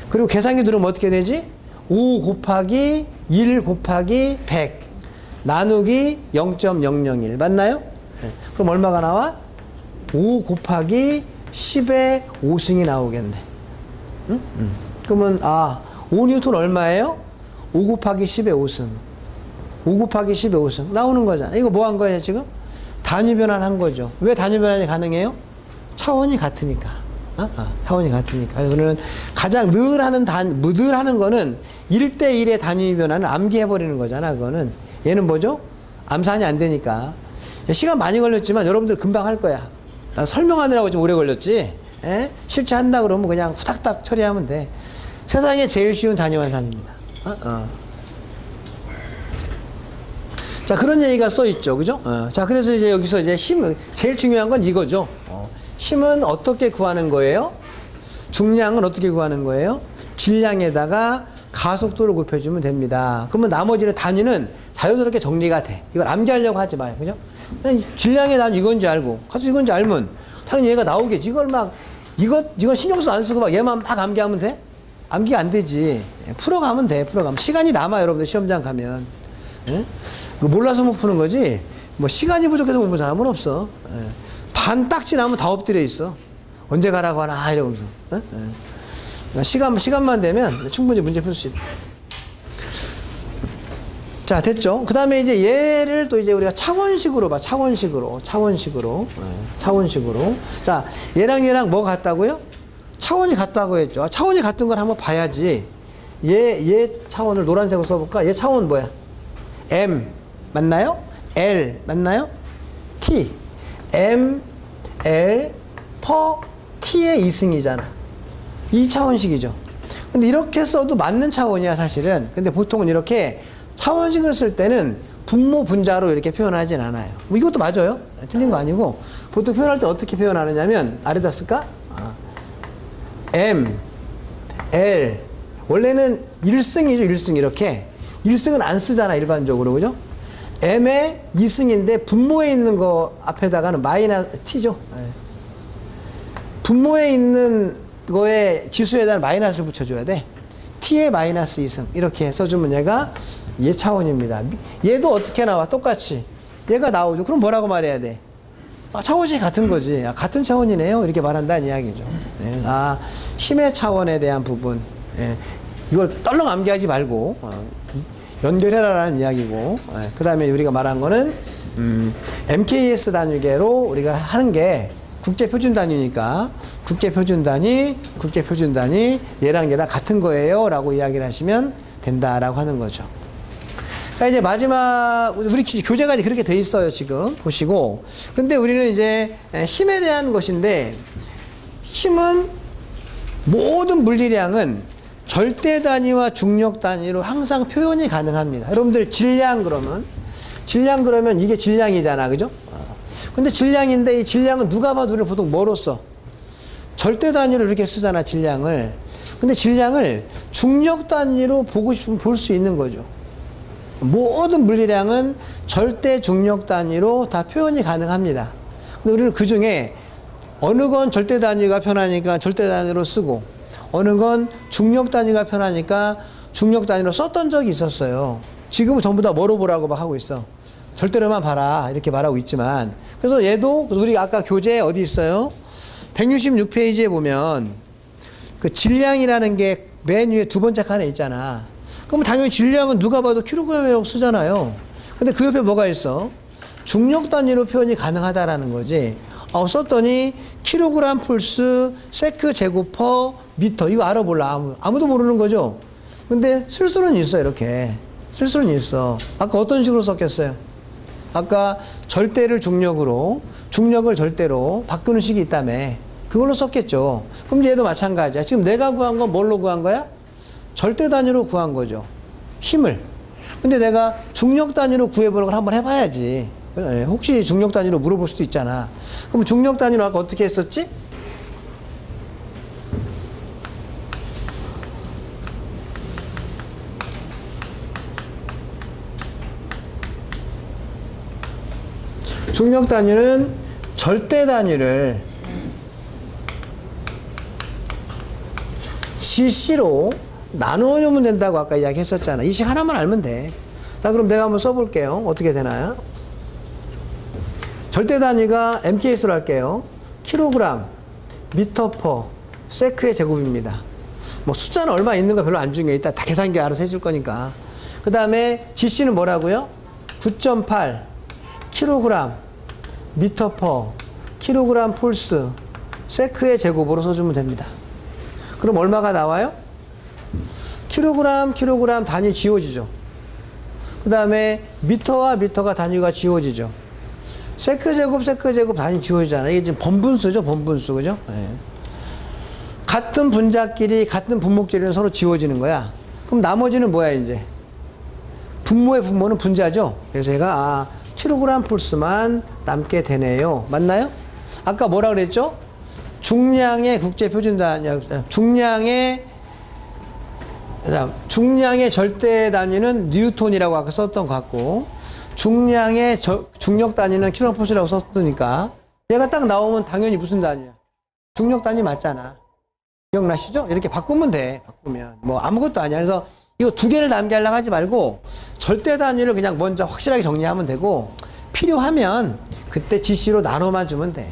그리고 계산기 누르면 어떻게 되지? 5 곱하기 1 곱하기 100 나누기 0.001 맞나요? 네. 그럼 얼마가 나와? 5 곱하기 10의 5승이 나오겠네. 응? 그러면 5뉴턴 얼마예요? 5 곱하기 10의 5승. 5 곱하기 10의 5승 나오는 거잖아. 이거 뭐 한 거예요 지금? 단위 변환한 거죠. 왜 단위 변환이 가능해요? 차원이 같으니까. 차원이 같으니까. 그래서 우리는 가장 늘 하는 거는 1대1의 단위 변환을 암기해버리는 거잖아, 그거는. 얘는 뭐죠? 암산이 안 되니까. 시간 많이 걸렸지만 여러분들 금방 할 거야. 나 설명하느라고 좀 오래 걸렸지. 에? 실제 한다 그러면 그냥 후닥닥 처리하면 돼. 세상에 제일 쉬운 단위 환산입니다. 자, 그런 얘기가 써 있죠. 그죠? 자, 그래서 이제 여기서 이제 제일 중요한 건 이거죠. 힘은 어떻게 구하는 거예요? 중량은 어떻게 구하는 거예요? 질량에다가 가속도를 곱해주면 됩니다. 그러면 나머지는 단위는 자연스럽게 정리가 돼. 이걸 암기하려고 하지 마요. 그죠? 그냥 질량의 단위 이건지 알고, 가속 이건지 알면 당연히 얘가 나오겠지. 이걸 이건 신경도 안 쓰고 얘만 막 암기하면 돼? 암기가 안 되지. 풀어가면 돼, 풀어가면. 시간이 남아, 여러분들 시험장 가면. 예? 몰라서 못 푸는 거지, 뭐 시간이 부족해서 못 푸는 사람은 없어. 예. 반 딱지 나면 다 엎드려 있어. 언제 가라고 하나 이러면서. 예? 예. 시간만 되면 충분히 문제 풀 수 있다. 자, 됐죠? 그 다음에 이제 얘를 또 이제 우리가 차원식으로 봐. 차원식으로. 자, 얘랑 뭐 같다고요? 차원이 같다고 했죠. 차원이 같은 걸 한번 봐야지. 얘 차원을 노란색으로 써볼까? 얘 차원 뭐야? M 맞나요? L 맞나요? T M L per T의 2승이잖아. 이 차원식이죠. 근데 이렇게 써도 맞는 차원이야 사실은. 근데 보통은 이렇게 차원식을 쓸 때는 분모 분자로 이렇게 표현하진 않아요. 뭐 이것도 맞아요. 틀린 거 아니고 보통 표현할 때 어떻게 표현하느냐면 아래다 쓸까? M L 원래는 1승이죠. 1승 이렇게 1승은 안 쓰잖아 일반적으로. 그죠? M의 2승인데 분모에 있는 거 앞에다가는 마이너스 T죠. 분모에 있는 거에 지수에다 마이너스를 붙여줘야 돼. T의 마이너스 2승 이렇게 써주면 얘가 얘 차원입니다. 얘도 어떻게 나와? 똑같이 얘가 나오죠. 그럼 뭐라고 말해야 돼? 차원이 같은 거지. 같은 차원이네요. 이렇게 말한다는 이야기죠. 힘의 차원에 대한 부분. 이걸 떨렁 암기하지 말고 연결해라라는 이야기고, 그 다음에 우리가 말한 거는 MKS 단위계로 우리가 하는 게 국제표준 단위니까 국제표준 단위 얘랑 같은 거예요 라고 이야기를 하시면 된다라고 하는 거죠. 자, 이제 마지막, 우리 교재가 그렇게 돼 있어요, 지금. 보시고. 근데 우리는 이제 힘에 대한 것인데, 힘은 모든 물리량은 절대 단위와 중력 단위로 항상 표현이 가능합니다. 여러분들 질량 그러면 이게 질량이잖아, 그죠? 근데 질량인데 이 질량은 누가 봐도 우리는 보통 뭐로 써? 절대 단위로 이렇게 쓰잖아, 질량을. 근데 질량을 중력 단위로 보고 싶으면 볼 수 있는 거죠. 모든 물리량은 절대 중력 단위로 다 표현이 가능합니다. 근데 우리는 그 중에 어느 건 절대 단위가 편하니까 절대 단위로 쓰고, 어느 건 중력 단위가 편하니까 중력 단위로 썼던 적이 있었어요. 지금은 전부 다 뭐로 보라고 막 하고 있어. 절대로만 봐라, 이렇게 말하고 있지만. 그래서 얘도, 우리 아까 교재 어디 있어요? 166페이지에 보면 그 질량이라는 게 맨 위에 두 번째 칸에 있잖아. 그러면 당연히 질량은 누가 봐도 킬로그램이라고 쓰잖아요. 근데 그 옆에 뭐가 있어? 중력 단위로 표현이 가능하다라는 거지. 썼더니 킬로그램 풀스 세크 제곱 퍼 미터. 이거 알아볼라. 아무도 모르는 거죠. 근데 쓸 수는 있어, 이렇게. 쓸 수는 있어. 아까 어떤 식으로 썼겠어요? 아까 절대를 중력으로, 중력을 절대로 바꾸는 식이 있다며. 그걸로 썼겠죠. 그럼 얘도 마찬가지야. 지금 내가 구한 건 뭘로 구한 거야? 절대 단위로 구한 거죠. 힘을. 근데 내가 중력 단위로 구해보는 걸 한번 해봐야지. 혹시 중력 단위로 물어볼 수도 있잖아. 그럼 중력 단위로 아까 어떻게 했었지? 중력 단위는 절대 단위를 GC로 나누어주면 된다고 아까 이야기했었잖아. 이 식 하나만 알면 돼. 자, 그럼 내가 한번 써볼게요. 어떻게 되나요? 절대 단위가 MKS로 할게요. 킬로그램, 미터 퍼, 세크의 제곱입니다. 뭐 숫자는 얼마 있는 거 별로 안 중요해. 이따 다 계산기 알아서 해줄 거니까. 그 다음에 GC는 뭐라고요? 9.8 킬로그램, 미터 퍼, 킬로그램 폴스, 세크의 제곱으로 써주면 됩니다. 그럼 얼마가 나와요? 킬로그램 단위 지워지죠. 그 다음에 미터와 미터가 단위가 지워지죠. 세크 제곱 단위 지워지잖아. 이게 지금 번분수죠, 번분수. 그죠? 네. 같은 분자끼리, 같은 분모끼리는 서로 지워지는 거야. 그럼 나머지는 뭐야, 이제? 분모의 분모는 분자죠? 그래서 얘가, 킬로그램 폴스만 남게 되네요. 맞나요? 아까 뭐라 그랬죠? 중량의 국제표준단위, 중량의 절대 단위는 뉴턴이라고 아까 썼던 것 같고, 중량의 중력 단위는 킬로폴스라고 썼으니까, 얘가 딱 나오면 당연히 무슨 단위야? 중력 단위 맞잖아. 기억나시죠? 이렇게 바꾸면 돼. 바꾸면. 뭐 아무것도 아니야. 그래서 이거 두 개를 남게 하려고 하지 말고, 절대 단위를 그냥 먼저 확실하게 정리하면 되고, 필요하면 그때 GC로 나눠만 주면 돼.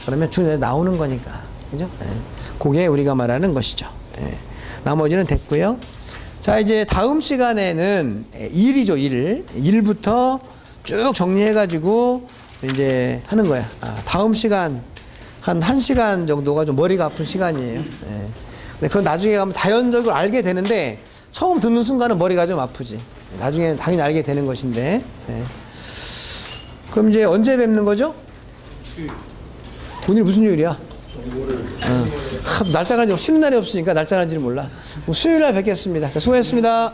그러면 준에 나오는 거니까. 그죠? 예. 그게 우리가 말하는 것이죠. 예. 나머지는 됐고요. 자, 이제 다음 시간에는 1이죠, 1. 1부터 쭉 정리해가지고 이제 하는 거야. 다음 시간, 한 1시간 정도가 좀 머리가 아픈 시간이에요. 예. 근데 그건 나중에 가면 자연적으로 알게 되는데, 처음 듣는 순간은 머리가 좀 아프지. 나중에는 당연히 알게 되는 것인데. 예. 그럼 이제 언제 뵙는 거죠? 오늘 무슨 요일이야? 하도 날짜가 쉬는 날이 없으니까 날짜인지를 몰라. 수요일 날 뵙겠습니다. 자, 수고했습니다.